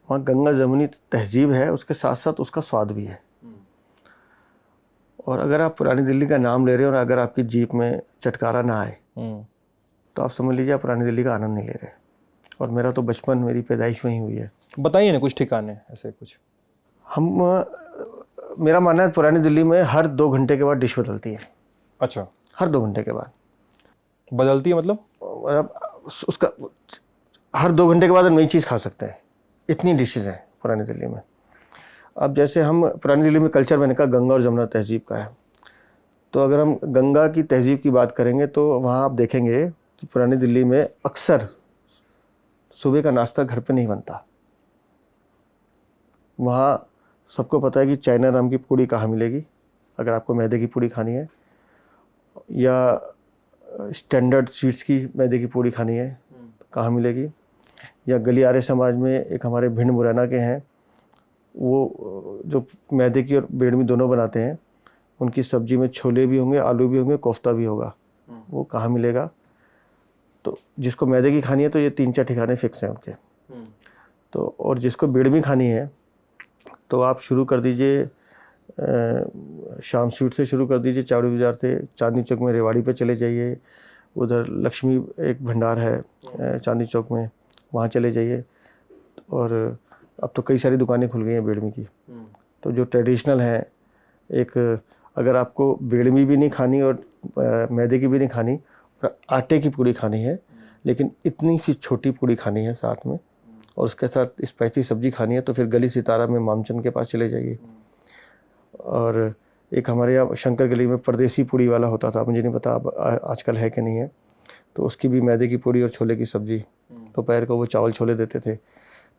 वहाँ गंगा जमुनी तहजीब है, उसके साथ साथ उसका स्वाद भी है। और अगर आप पुरानी दिल्ली का नाम ले रहे हो और अगर आपकी जीप में चटकारा ना आए तो आप समझ लीजिए आप पुरानी दिल्ली का आनंद नहीं ले रहे। और मेरा तो बचपन, मेरी पैदाइश वहीं हुई है। बताइए ना कुछ ठिकाने ऐसे कुछ। मेरा मानना है पुरानी दिल्ली में हर 2 घंटे के बाद डिश बदलती है। अच्छा, हर 2 घंटे के बाद बदलती है मतलब? उसका हर 2 घंटे के बाद हम नई चीज़ खा सकते हैं, इतनी डिशेज़ हैं पुरानी दिल्ली में। अब जैसे हम पुरानी दिल्ली में कल्चर, मैंने कहा गंगा और जमुना तहजीब का है, तो अगर हम गंगा की तहजीब की बात करेंगे तो वहाँ आप देखेंगे कि पुरानी दिल्ली में अक्सर सुबह का नाश्ता घर पे नहीं बनता। वहाँ सबको पता है कि चाइना नाम की पूड़ी कहाँ मिलेगी, अगर आपको मैदे की पूड़ी खानी है, या स्टैंडर्ड स्वीट्स की मैदे की पूड़ी खानी है कहाँ मिलेगी, या गलियारे समाज में एक हमारे भिंड मुरैना के हैं, वो जो मैदे की और बेडमी दोनों बनाते हैं, उनकी सब्जी में छोले भी होंगे, आलू भी होंगे, कोफ्ता भी होगा, वो कहाँ मिलेगा। तो जिसको मैदे की खानी है तो ये 3-4 ठिकाने फिक्स हैं उनके। तो और जिसको बेडमी खानी है तो आप शुरू कर दीजिए, शाम स्वीट से शुरू कर दीजिए, चावड़ी बाज़ार से चांदनी चौक में रेवाड़ी पे चले जाइए, उधर लक्ष्मी एक भंडार है चांदनी चौक में, वहाँ चले जाइए। और अब तो कई सारी दुकानें खुल गई हैं बेडमी की। तो जो ट्रेडिशनल है, एक अगर आपको बेडमी भी नहीं खानी और मैदे की भी नहीं खानी और आटे की पूड़ी खानी है, लेकिन इतनी सी छोटी पूड़ी खानी है साथ में, और उसके साथ स्पाइसी सब्जी खानी है, तो फिर गली सितारा में मामचंद के पास चले जाइए। और एक हमारे यहाँ शंकर गली में परदेसी पूड़ी वाला होता था, मुझे नहीं पता अब आजकल है कि नहीं है, तो उसकी भी मैदे की पूड़ी और छोले की सब्जी, दोपहर को वो चावल छोले देते थे।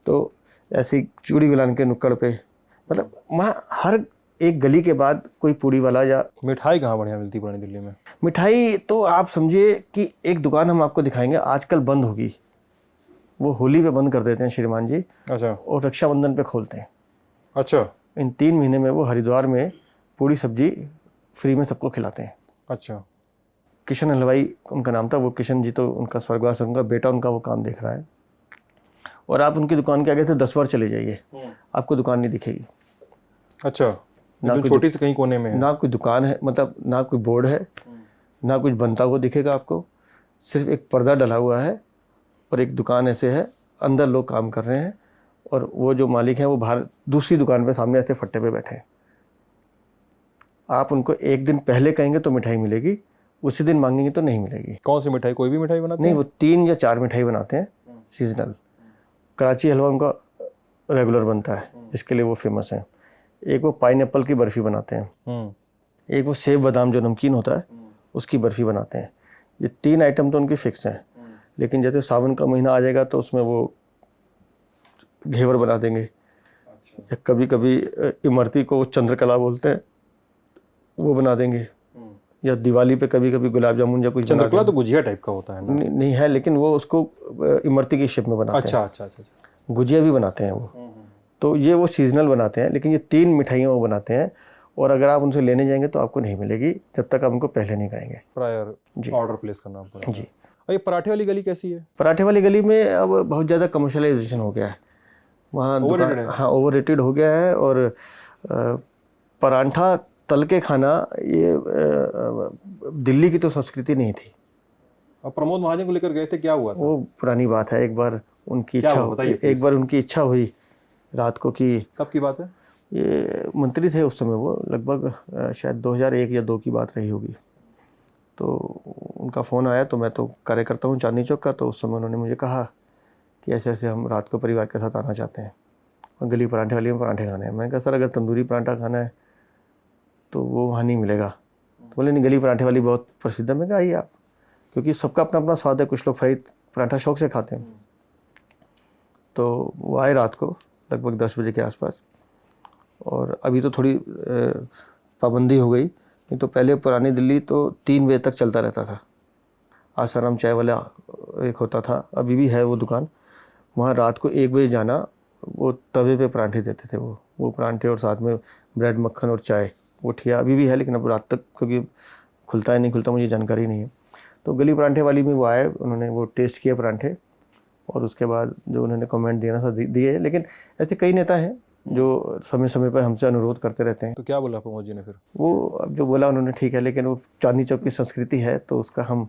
तो ऐसी चूड़ी गुलान के नुक्कड़ पे, मतलब वहाँ हर एक गली के बाद कोई पूड़ी वाला। या मिठाई कहाँ बढ़िया मिलती पुरानी दिल्ली में? मिठाई तो आप समझिए कि एक दुकान हम आपको दिखाएंगे, आजकल बंद होगी, वो होली पे बंद कर देते हैं श्रीमान जी। अच्छा। और रक्षाबंधन पे खोलते हैं। अच्छा। इन 3 महीने में वो हरिद्वार में पूड़ी सब्जी फ्री में सबको खिलाते हैं। अच्छा। किशन हलवाई उनका नाम था, वो किशन जी तो उनका स्वर्गवास, उनका बेटा उनका वो काम देख रहा है। और आप उनकी दुकान के आगे तो 10 बार चले जाइए, आपको दुकान नहीं दिखेगी। अच्छा, ना छोटी सी कहीं कोने में है? ना कोई दुकान है, मतलब ना कोई बोर्ड है, ना कुछ बनता हुआ दिखेगा आपको, सिर्फ एक पर्दा डला हुआ है और एक दुकान ऐसे है, अंदर लोग काम कर रहे हैं, और वो जो मालिक हैं वो बाहर दूसरी दुकान पे सामने ऐसे फट्टे पे बैठे हैं। आप उनको एक दिन पहले कहेंगे तो मिठाई मिलेगी, उसी दिन मांगेंगे तो नहीं मिलेगी। कौन सी मिठाई? कोई भी मिठाई बनाते नहीं, हैं? वो 3 या 4 मिठाई बनाते हैं सीजनल। कराची हलवा उनका रेगुलर बनता है, इसके लिए वो फेमस है। एक वो पाइनएप्पल की बर्फ़ी बनाते हैं, एक वो सेव बादाम जो नमकीन होता है उसकी बर्फ़ी बनाते हैं। ये 3 आइटम तो उनकी फिक्स हैं। लेकिन जैसे सावन का महीना आ जाएगा तो उसमें वो घेवर बना देंगे। या कभी कभी इमरती को चंद्रकला बोलते हैं, वो बना देंगे। या दिवाली पे कभी कभी गुलाब जामुन या कुछ बना चंद्रकला तो गुजिया टाइप का होता है ना? नहीं है, लेकिन वो उसको इमरती की शेप में बनाते हैं। अच्छा अच्छा अच्छा। गुजिया भी बनाते हैं वो। तो ये वो सीजनल बनाते हैं, लेकिन ये 3 मिठाइयाँ वो बनाते हैं, और अगर आप उनसे लेने जाएंगे तो आपको नहीं मिलेगी जब तक आप उनको पहले नहीं खाएंगे। प्रायर ऑर्डर प्लेस करना पड़ेगा जी। और ये पराठे वाली गली कैसी है? पराठे वाली गली में अब बहुत ज़्यादा कमर्शलाइजेशन हो गया है वहाँ। Overrated है? हाँ, ओवररेटेड हो गया है। और पराठा तल के खाना ये दिल्ली की तो संस्कृति नहीं थी। अब प्रमोद महाजन को लेकर गए थे, क्या हुआ था? वो पुरानी बात है। एक बार उनकी इच्छा हुई रात को कि, कब की बात है? ये मंत्री थे उस समय, वो लगभग शायद 2001 या 2 की बात रही होगी। तो उनका फ़ोन आया, तो मैं तो कार्यकर्ता हूँ चांदनी चौक का, तो उस समय उन्होंने मुझे कहा कि ऐसे ऐसे हम रात को परिवार के साथ आना चाहते हैं। और गली परांठे वाली में परांठे खाने हैं। मैंने कहा सर अगर तंदूरी परांठा खाना है तो वो वहाँ नहीं मिलेगा। तो बोले नहीं, गली परांठे वाली बहुत प्रसिद्ध है। मैं कहा आइए आप, क्योंकि सबका अपना अपना स्वाद है। कुछ लोग फ्राई परांठा शौक से खाते हैं। तो वो आए रात को लगभग 10 बजे के आसपास, और अभी तो थोड़ी पाबंदी हो गई, नहीं तो पहले पुरानी दिल्ली तो 3 बजे तक चलता रहता था। आसाराम चाय वाला एक होता था, अभी भी है वो दुकान। वहाँ रात को 1 बजे जाना, वो तवे पे परांठे देते थे। वो परांठे और साथ में ब्रेड, मक्खन और चाय। वो ठिया अभी भी है, लेकिन अब रात तक क्योंकि खुलता है नहीं खुलता मुझे जानकारी नहीं है। तो गली परांठे वाली में वो आए, उन्होंने वो टेस्ट किए परांठे, और उसके बाद जो उन्होंने कमेंट देना था दिए। लेकिन ऐसे कई नेता हैं जो समय समय पर हमसे अनुरोध करते रहते हैं। तो क्या बोला प्रमोद जी ने फिर? वो अब जो बोला उन्होंने ठीक है, लेकिन वो चांदनी चौक की संस्कृति है, तो उसका हम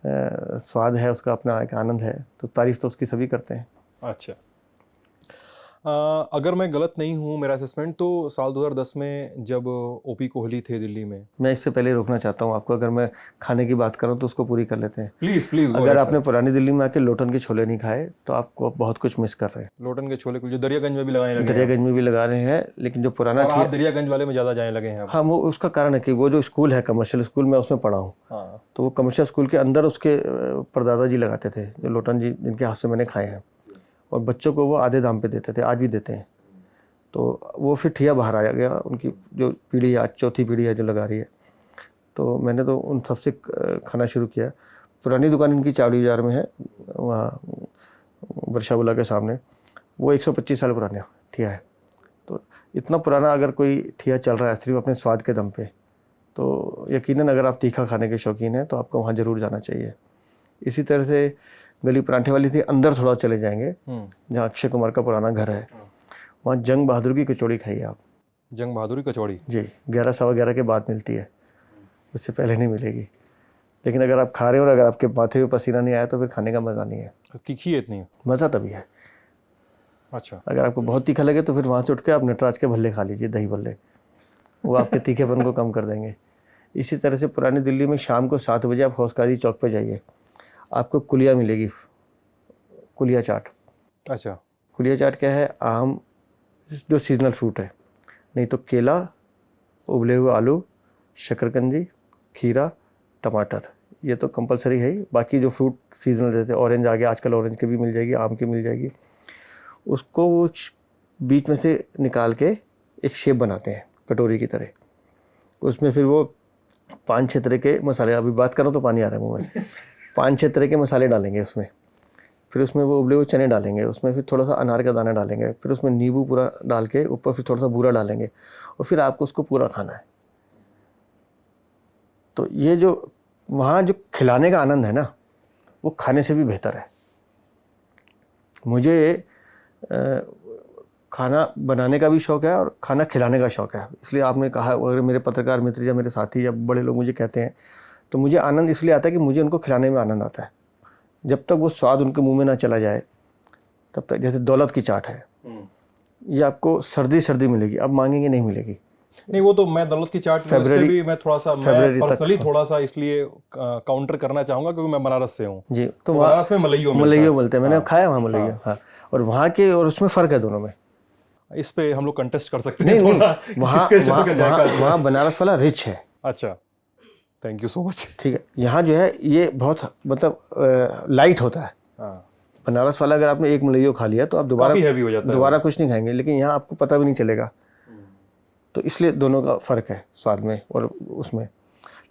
स्वाद है, उसका अपना एक आनंद है, तो तारीफ तो उसकी सभी करते हैं। अच्छा, अगर मैं गलत नहीं हूँ मेरा असेसमेंट, तो साल 2010 में जब ओपी कोहली थे दिल्ली में। मैं इससे पहले रोकना चाहता हूँ आपको, अगर मैं खाने की बात करूँ तो उसको पूरी कर लेते हैं। प्लीज प्लीज, अगर आपने पुरानी दिल्ली में आके लोटन के छोले नहीं खाए तो आपको बहुत कुछ मिस कर रहे हैं। लोटन के छोले कुलचे दरियागंज में भी लगाने लगे हैं। दरियागंज में भी लगा रहे हैं, लेकिन जो पुराना और आप दरियागंज वाले में ज़्यादा जाने लगे हैं अब। हाँ, वो उसका कारण है कि वो जो स्कूल है कमर्शियल स्कूल, मैं उसमें पढ़ा हूँ। हाँ, तो वो कमर्शियल स्कूल के अंदर उसके परदादा जी लगाते थे, जो लोटन जी जिनके हाथ से मैंने खाए हैं, और बच्चों को वो आधे दाम पे देते थे, आज भी देते हैं। तो वो फिर ठिया बाहर आ गया, उनकी जो पीढ़ी आज चौथी पीढ़ी है जो लगा रही है। तो मैंने तो उन सबसे खाना शुरू किया। पुरानी दुकान इनकी चावड़ी बाजार में है, वहाँ वर्षावला के सामने। वो 125 साल पुराना ठिया है। तो इतना पुराना अगर कोई ठिया चल रहा है सिर्फ अपने स्वाद के दम पे, तो यकीनन अगर आप तीखा खाने के शौकीन हैं तो आपको वहाँ ज़रूर जाना चाहिए। इसी तरह से गली परांठे वाली थी, अंदर थोड़ा चले जाएंगे जहाँ अक्षय कुमार का पुराना घर है, वहाँ जंग बहादुर की कचौड़ी खाइए आप। जंग बहादुर की कचौड़ी जी, 11 सवा 11 के बाद मिलती है, उससे पहले नहीं मिलेगी। लेकिन अगर आप खा रहे हो और अगर आपके माथे पे पसीना नहीं आया तो फिर खाने का मज़ा नहीं है। तीखी है इतनी? मज़ा तभी है। अच्छा, अगर आपको बहुत तीखा लगे तो फिर वहाँ से उठ के आप नटराज के भल्ले खा लीजिए, दही भल्ले, वो आपके तीखेपन को कम कर देंगे। इसी तरह से पुरानी दिल्ली में शाम को 7 बजे आप हौसकाजी चौक पे जाइए, आपको कुलिया मिलेगी, कुलिया चाट। अच्छा, कुलिया चाट क्या है? आम जो सीजनल फ्रूट है, नहीं तो केला, उबले हुए आलू, शकरकंदी, खीरा, टमाटर, ये तो कंपलसरी है ही। बाकी जो फ्रूट सीजनल जैसे ऑरेंज आ गया आजकल, ऑरेंज की भी मिल जाएगी, आम की मिल जाएगी। उसको वो बीच में से निकाल के एक शेप बनाते हैं कटोरी की तरह। उसमें फिर वो 5-6 तरह के मसाले, अभी बात कर रहा हूँ तो पानी आ रहा है मुँह में, 5-6 तरह के मसाले डालेंगे उसमें। फिर उसमें वो उबले हुए चने डालेंगे, उसमें फिर थोड़ा सा अनार का दाना डालेंगे, फिर उसमें नींबू पूरा डाल के ऊपर फिर थोड़ा सा बूरा डालेंगे, और फिर आपको उसको पूरा खाना है। तो ये जो वहाँ जो खिलाने का आनंद है ना, वो खाने से भी बेहतर है। मुझे खाना बनाने का भी शौक़ है और खाना खिलाने का शौक़ है। इसलिए आपने कहा, अगर मेरे पत्रकार मित्र या मेरे साथी या बड़े लोग मुझे कहते हैं तो मुझे आनंद इसलिए आता है कि मुझे उनको खिलाने में आनंद आता है। जब तक वो स्वाद उनके मुंह में ना चला जाए तब तक। जैसे दौलत की चाट है, ये आपको सर्दी सर्दी मिलेगी, अब मांगेंगे नहीं मिलेगी। नहीं, वो तो मैं दौलत की चाट में उससे भी मैं थोड़ा सा, मैं पर्सनली थोड़ा सा इसलिए काउंटर करना चाहूँगा क्योंकि मैं बनारस से हूँ। जी, तो बनारस में मलइयो बोलते हैं, मैंने खाया वहाँ मलइयो। हाँ, और वहाँ के और उसमें फ़र्क है दोनों में। इस पे हम लोग कंटेस्ट कर सकते हैं नहीं, थोड़ा। वहाँ बनारस वाला रिच है। अच्छा, थैंक यू सो मच। ठीक है, यहाँ जो है ये बहुत मतलब लाइट होता है। बनारस वाला अगर आपने एक मलइयो खा लिया तो आप दोबारा कुछ नहीं खाएंगे, लेकिन यहाँ आपको पता भी नहीं चलेगा। तो इसलिए दोनों का फ़र्क है स्वाद में और उसमें।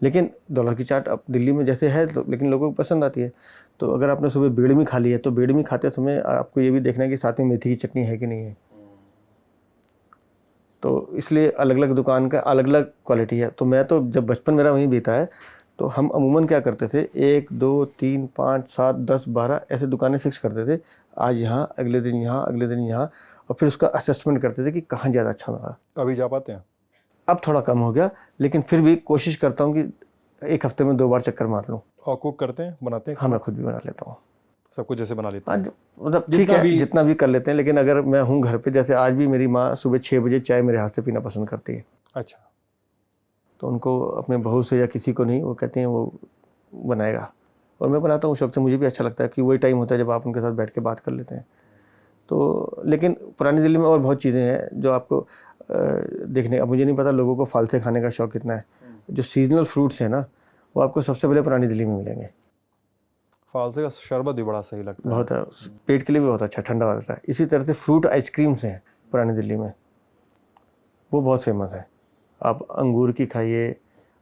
लेकिन दौलत की चाट अब दिल्ली में जैसे है तो, लेकिन लोगों को पसंद आती है। तो अगर आपने सुबह बेड़मी खा ली है तो बेड़मी खाते समय आपको ये भी देखना है कि साथ में मेथी की चटनी है कि नहीं है। तो इसलिए अलग अलग दुकान का अलग अलग क्वालिटी है। तो मैं तो जब बचपन मेरा वहीं बीता है तो हम अमूमन क्या करते थे, 1 2 3 5 7 10 12 ऐसे दुकानें फिक्स करते थे। आज यहाँ, अगले दिन यहाँ, अगले दिन यहाँ, और फिर उसका असेसमेंट करते थे कि कहाँ ज़्यादा अच्छा लगा। अभी जा पाते हैं? अब थोड़ा कम हो गया, लेकिन फिर भी कोशिश करता हूँ कि 1 हफ्ते में 2 बार चक्कर मार लूँ। और कुक करते हैं, बनाते हैं? हाँ, मैं खुद भी बना लेता हूँ सब कुछ, जैसे बना लेते हैं। आज मतलब ठीक है, जितना भी कर लेते हैं। लेकिन अगर मैं हूँ घर पे, जैसे आज भी मेरी माँ सुबह 6 बजे चाय मेरे हाथ से पीना पसंद करती है। अच्छा, तो उनको अपने बहू से या किसी को नहीं, वो कहते हैं वो बनाएगा, और मैं बनाता हूँ शौक से। मुझे भी अच्छा लगता है कि वही टाइम होता है जब आप उनके साथ बैठ के बात कर लेते हैं। तो लेकिन पुरानी दिल्ली में और बहुत चीज़ें हैं जो आपको देखने, अब मुझे नहीं पता लोगों को फालसे खाने का शौक कितना है। जो सीजनल फ्रूट्स हैं ना, वो आपको सबसे पहले पुरानी दिल्ली में मिलेंगे। फालसे का शरबत भी बड़ा सही लगता है। बहुत पेट के लिए भी बहुत अच्छा, ठंडा होता है। इसी तरह से फ्रूट आइसक्रीम्स हैं पुरानी दिल्ली में, वो बहुत फेमस है। आप अंगूर की खाइए,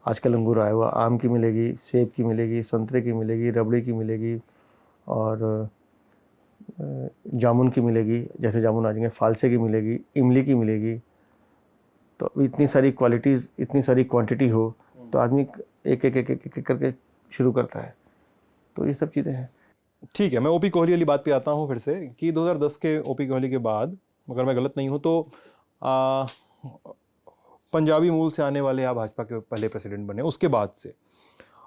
आजकल अंगूर आया हुआ, आम की मिलेगी, सेब की मिलेगी, संतरे की मिलेगी, रबड़ी की मिलेगी, और जामुन की मिलेगी, जैसे जामुन आ जाएंगे, फालसे की मिलेगी, इमली की मिलेगी। तो इतनी सारी क्वालिटीज़, इतनी सारी क्वांटिटी हो तो आदमी एक एक एक एक एक करके शुरू करता है। तो ये सब चीज़ें हैं। ठीक है, मैं ओपी कोहली वाली बात पे आता हूँ फिर से कि 2010 के ओपी कोहली के बाद, अगर मैं गलत नहीं हूँ तो आ, पंजाबी मूल से आने वाले आप भाजपा के पहले प्रेसिडेंट बने उसके बाद से।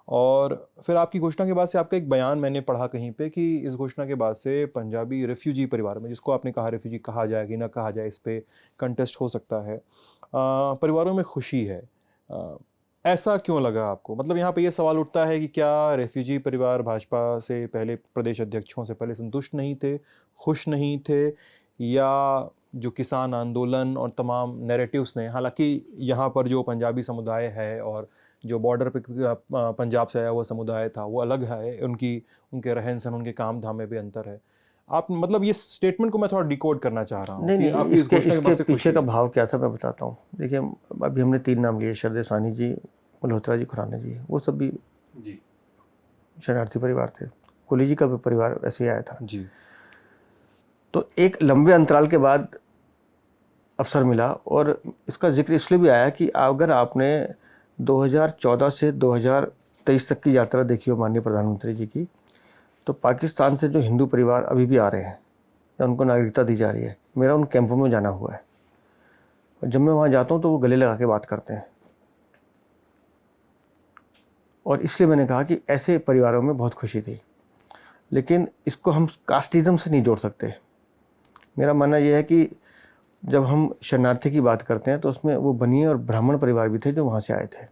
और फिर आपकी घोषणा के बाद से आपका एक बयान मैंने पढ़ा कहीं पे कि इस घोषणा के बाद से पंजाबी रेफ्यूजी परिवार में, जिसको आपने कहा रेफ्यूजी कहा जाए कि ना कहा जाए, इस पे कंटेस्ट हो सकता है, परिवारों में खुशी है। ऐसा क्यों लगा आपको? मतलब यहाँ पे ये सवाल उठता है कि क्या रेफ्यूजी परिवार भाजपा से पहले, प्रदेश अध्यक्षों से पहले संतुष्ट नहीं थे, खुश नहीं थे, या जो किसान आंदोलन और तमाम नैरेटिव्स ने, हालांकि यहाँ पर जो पंजाबी समुदाय है और जो बॉर्डर पे पंजाब से आया हुआ समुदाय था वो अलग है, उनके रहन सहन, उनके काम धाम में भी अंतर है। आप मतलब ये स्टेटमेंट को मैं थोड़ा डिकोड करना चाह रहा हूँ नहीं कि नहीं, आपकी इस घोषणा के बाद इसके से पीछे खुशी का है। भाव क्या था मैं बताता हूँ। देखिए, अभी हमने 3 नाम लिए, शरदे सानी जी, मल्होत्रा जी, खुराना जी, वो सब भी जी शरणार्थी परिवार थे। कोहली जी का भी परिवार ऐसे ही आया था। जी तो एक लंबे अंतराल के बाद अवसर मिला, और इसका जिक्र इसलिए भी आया कि अगर आपने 2014 से 2023 तक की यात्रा देखी हो माननीय प्रधानमंत्री जी की, तो पाकिस्तान से जो हिंदू परिवार अभी भी आ रहे हैं या उनको नागरिकता दी जा रही है, मेरा उन कैंपों में जाना हुआ है, और जब मैं वहाँ जाता हूँ तो वो गले लगा के बात करते हैं। और इसलिए मैंने कहा कि ऐसे परिवारों में बहुत खुशी थी। लेकिन इसको हम कास्टिज़म से नहीं जोड़ सकते। मेरा मानना यह है कि जब हम शरणार्थी की बात करते हैं तो उसमें वो बनिए और ब्राह्मण परिवार भी थे जो वहाँ से आए थे।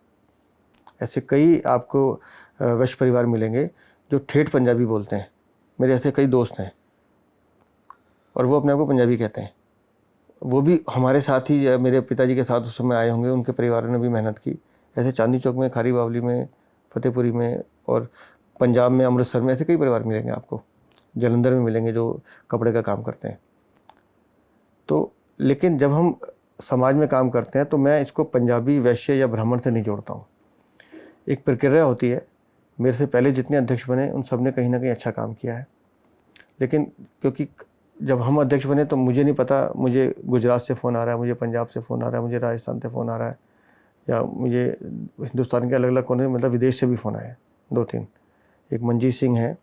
ऐसे कई आपको वैश्य परिवार मिलेंगे जो ठेठ पंजाबी बोलते हैं। मेरे ऐसे कई दोस्त हैं और वो अपने आप को पंजाबी कहते हैं। वो भी हमारे साथ ही, मेरे पिताजी के साथ उस समय आए होंगे, उनके परिवारों ने भी मेहनत की। ऐसे चांदनी चौक में, खारी बावली में, फतेहपुरी में, और पंजाब में अमृतसर में ऐसे कई परिवार मिलेंगे आपको। जलंधर में मिलेंगे जो कपड़े का काम करते हैं। तो लेकिन जब हम समाज में काम करते हैं तो मैं इसको पंजाबी, वैश्य या ब्राह्मण से नहीं जोड़ता हूँ। एक प्रक्रिया होती है। मेरे से पहले जितने अध्यक्ष बने उन सब ने कहीं ना कहीं अच्छा काम किया है, लेकिन क्योंकि जब हम अध्यक्ष बने तो मुझे नहीं पता, मुझे गुजरात से फ़ोन आ रहा है, मुझे पंजाब से फ़ोन आ रहा है, मुझे राजस्थान से फ़ोन आ रहा है, या मुझे हिंदुस्तान के अलग अलग कोने, मतलब विदेश से भी फ़ोन आए 2-3। एक मंजीत सिंह है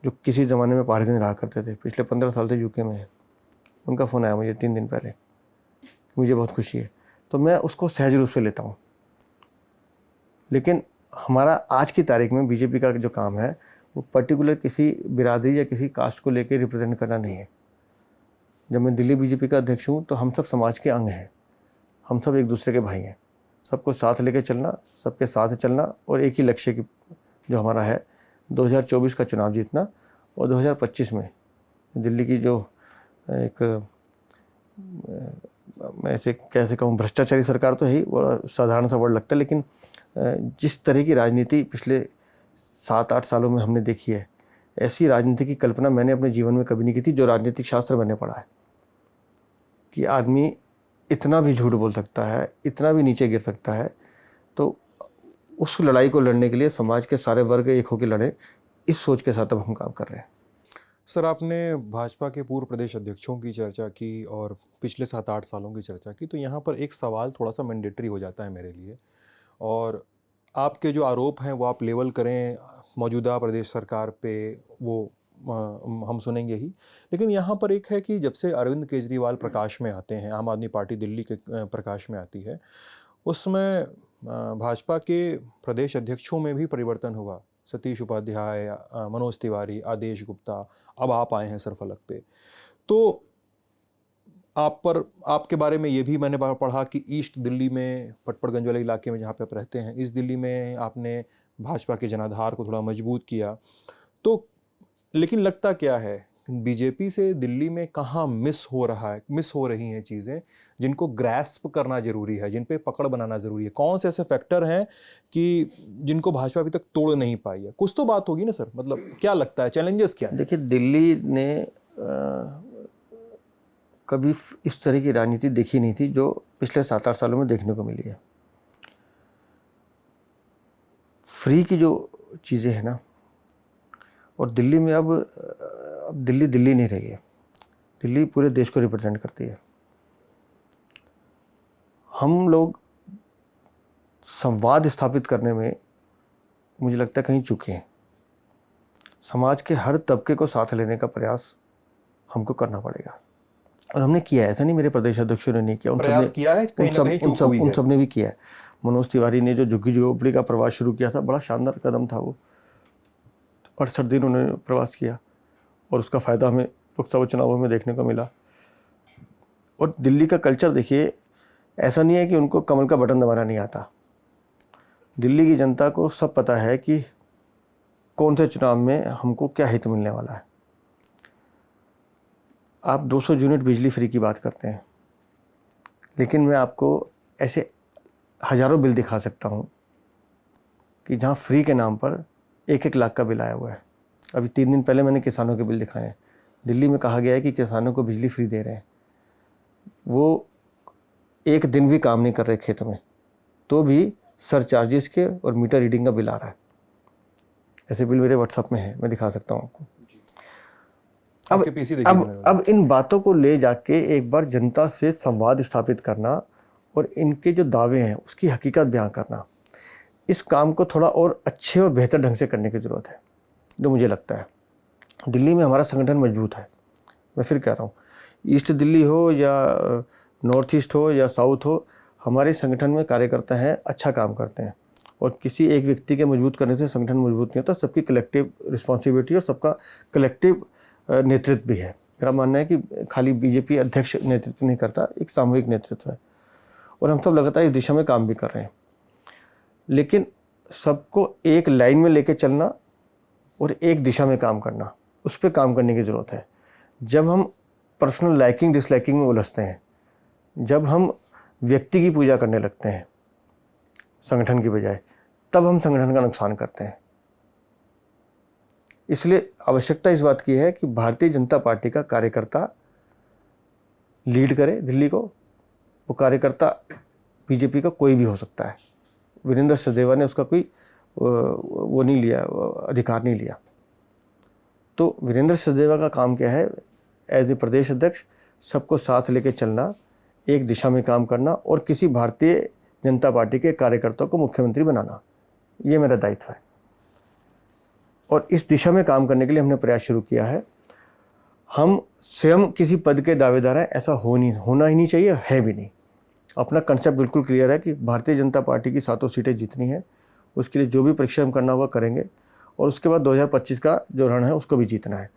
जो किसी ज़माने में पहाड़ में रहा करते थे, पिछले 15 साल से यूके में है। उनका फ़ोन आया मुझे 3 दिन पहले, मुझे बहुत खुशी है। तो मैं उसको सहज रूप से लेता हूँ। लेकिन हमारा आज की तारीख में बीजेपी का जो काम है वो पर्टिकुलर किसी बिरादरी या किसी कास्ट को लेकर रिप्रेजेंट करना नहीं है। जब मैं दिल्ली बीजेपी का अध्यक्ष हूँ तो हम सब समाज के अंग हैं, हम सब एक दूसरे के भाई हैं। सबको साथ लेकर चलना, सबके साथ चलना, और एक ही लक्ष्य की जो हमारा है 2024 का चुनाव जीतना, और 2025 में दिल्ली की जो एक, मैं ऐसे कैसे कहूँ, भ्रष्टाचारी सरकार तो है ही, बड़ा साधारण सा वर्ड लगता है, लेकिन जिस तरह की राजनीति पिछले 7-8 सालों में हमने देखी है, ऐसी राजनीति की कल्पना मैंने अपने जीवन में कभी नहीं की थी। जो राजनीतिक शास्त्र मैंने पढ़ा है कि आदमी इतना भी झूठ बोल सकता है, इतना भी नीचे गिर सकता है, तो उस लड़ाई को लड़ने के लिए समाज के सारे वर्ग एक होकर लड़े, इस सोच के साथ अब हम काम कर रहे हैं। सर, आपने भाजपा के पूर्व प्रदेश अध्यक्षों की चर्चा की और पिछले 7-8 सालों की चर्चा की, तो यहाँ पर एक सवाल थोड़ा सा मैंडेटरी हो जाता है मेरे लिए, और आपके जो आरोप हैं वो आप लेवल करें मौजूदा प्रदेश सरकार पे, वो हम सुनेंगे ही। लेकिन यहाँ पर एक है कि जब से अरविंद केजरीवाल प्रकाश में आते हैं, आम आदमी पार्टी दिल्ली के प्रकाश में आती है, उसमें भाजपा के प्रदेश अध्यक्षों में भी परिवर्तन हुआ। सतीश उपाध्याय, मनोज तिवारी, आदेश गुप्ता, अब आप आए हैं सरफलक पे। तो आपके बारे में ये भी मैंने पढ़ा कि ईस्ट दिल्ली में, पटपड़गंज वाले इलाके में जहाँ पे आप रहते हैं, इस दिल्ली में आपने भाजपा के जनाधार को थोड़ा मजबूत किया। तो लेकिन लगता क्या है बीजेपी से दिल्ली में कहाँ मिस हो रही हैं चीज़ें जिनको ग्रैस्प करना जरूरी है, जिन पे पकड़ बनाना जरूरी है? कौन से ऐसे फैक्टर हैं कि जिनको भाजपा अभी तक तोड़ नहीं पाई है? कुछ तो बात होगी ना सर, मतलब क्या लगता है, चैलेंजेस क्या हैं? देखिए, दिल्ली ने कभी इस तरह की राजनीति देखी नहीं थी जो पिछले 7-8 सालों में देखने को मिली है। फ्री की जो चीज़ें हैं ना, और दिल्ली में अब दिल्ली दिल्ली नहीं रही है, दिल्ली पूरे देश को रिप्रेजेंट करती है। हम लोग संवाद स्थापित करने में मुझे लगता है कहीं चूके हैं। समाज के हर तबके को साथ लेने का प्रयास हमको करना पड़ेगा, और हमने किया है। ऐसा नहीं मेरे प्रदेश अध्यक्षों ने नहीं किया, प्रयास किया है, कहीं ना कहीं चूक हुई है। उन सब ने भी किया है। मनोज तिवारी ने जो झुग्गी झोपड़ी का प्रवास शुरू किया था, बड़ा शानदार कदम था वो। 68 दिन उन्होंने प्रवास किया और उसका फ़ायदा हमें लोकसभा चुनावों में देखने को मिला। और दिल्ली का कल्चर देखिए, ऐसा नहीं है कि उनको कमल का बटन दबाना नहीं आता। दिल्ली की जनता को सब पता है कि कौन से चुनाव में हमको क्या हित मिलने वाला है। आप 200 यूनिट बिजली फ्री की बात करते हैं, लेकिन मैं आपको ऐसे हज़ारों बिल दिखा सकता हूँ कि जहाँ फ्री के नाम पर 1-1 लाख का बिल आया हुआ है। अभी 3 दिन पहले मैंने किसानों के बिल दिखाए हैं। दिल्ली में कहा गया है कि किसानों को बिजली फ्री दे रहे हैं, वो एक दिन भी काम नहीं कर रहे खेत में, तो भी सरचार्जेस के और मीटर रीडिंग का बिल आ रहा है। ऐसे बिल मेरे व्हाट्सएप में है, मैं दिखा सकता हूँ आपको। अब इन बातों को ले जाके एक बार जनता से संवाद स्थापित करना और इनके जो दावे हैं उसकी हकीकत बयां करना, इस काम को थोड़ा और अच्छे और बेहतर ढंग से करने की ज़रूरत है, जो मुझे लगता है। दिल्ली में हमारा संगठन मजबूत है। मैं फिर कह रहा हूँ, ईस्ट दिल्ली हो या नॉर्थ ईस्ट हो या साउथ हो, हमारे संगठन में कार्यकर्ता हैं, अच्छा काम करते हैं। और किसी एक व्यक्ति के मजबूत करने से संगठन मजबूत नहीं होता, सबकी कलेक्टिव रिस्पॉन्सिबिलिटी और सबका कलेक्टिव नेतृत्व भी है। मेरा मानना है कि खाली बीजेपी अध्यक्ष नेतृत्व नहीं करता, एक सामूहिक नेतृत्व है, और हम सब लगातार इस दिशा में काम भी कर रहे हैं। लेकिन सबको एक लाइन में लेके चलना और एक दिशा में काम करना, उस पर काम करने की ज़रूरत है। जब हम पर्सनल लाइकिंग डिसलाइकिंग में उलझते हैं, जब हम व्यक्ति की पूजा करने लगते हैं संगठन की बजाय, तब हम संगठन का नुकसान करते हैं। इसलिए आवश्यकता इस बात की है कि भारतीय जनता पार्टी का कार्यकर्ता लीड करे दिल्ली को। वो कार्यकर्ता बीजेपी का कोई भी हो सकता है। वीरेंद्र सचदेवा ने उसका कोई वो नहीं लिया, अधिकार नहीं लिया। तो वीरेंद्र सचदेवा का काम क्या है, एज ए प्रदेश अध्यक्ष सबको साथ लेके चलना, एक दिशा में काम करना और किसी भारतीय जनता पार्टी के कार्यकर्ता को मुख्यमंत्री बनाना, ये मेरा दायित्व है। और इस दिशा में काम करने के लिए हमने प्रयास शुरू किया है। हम स्वयं किसी पद के दावेदार हैं, ऐसा होना ही नहीं चाहिए, है भी नहीं। अपना कंसेप्ट बिल्कुल क्लियर है कि भारतीय जनता पार्टी की 7 सीटें जीतनी है, उसके लिए जो भी परिश्रम करना होगा करेंगे, और उसके बाद 2025 का जो रण है उसको भी जीतना है,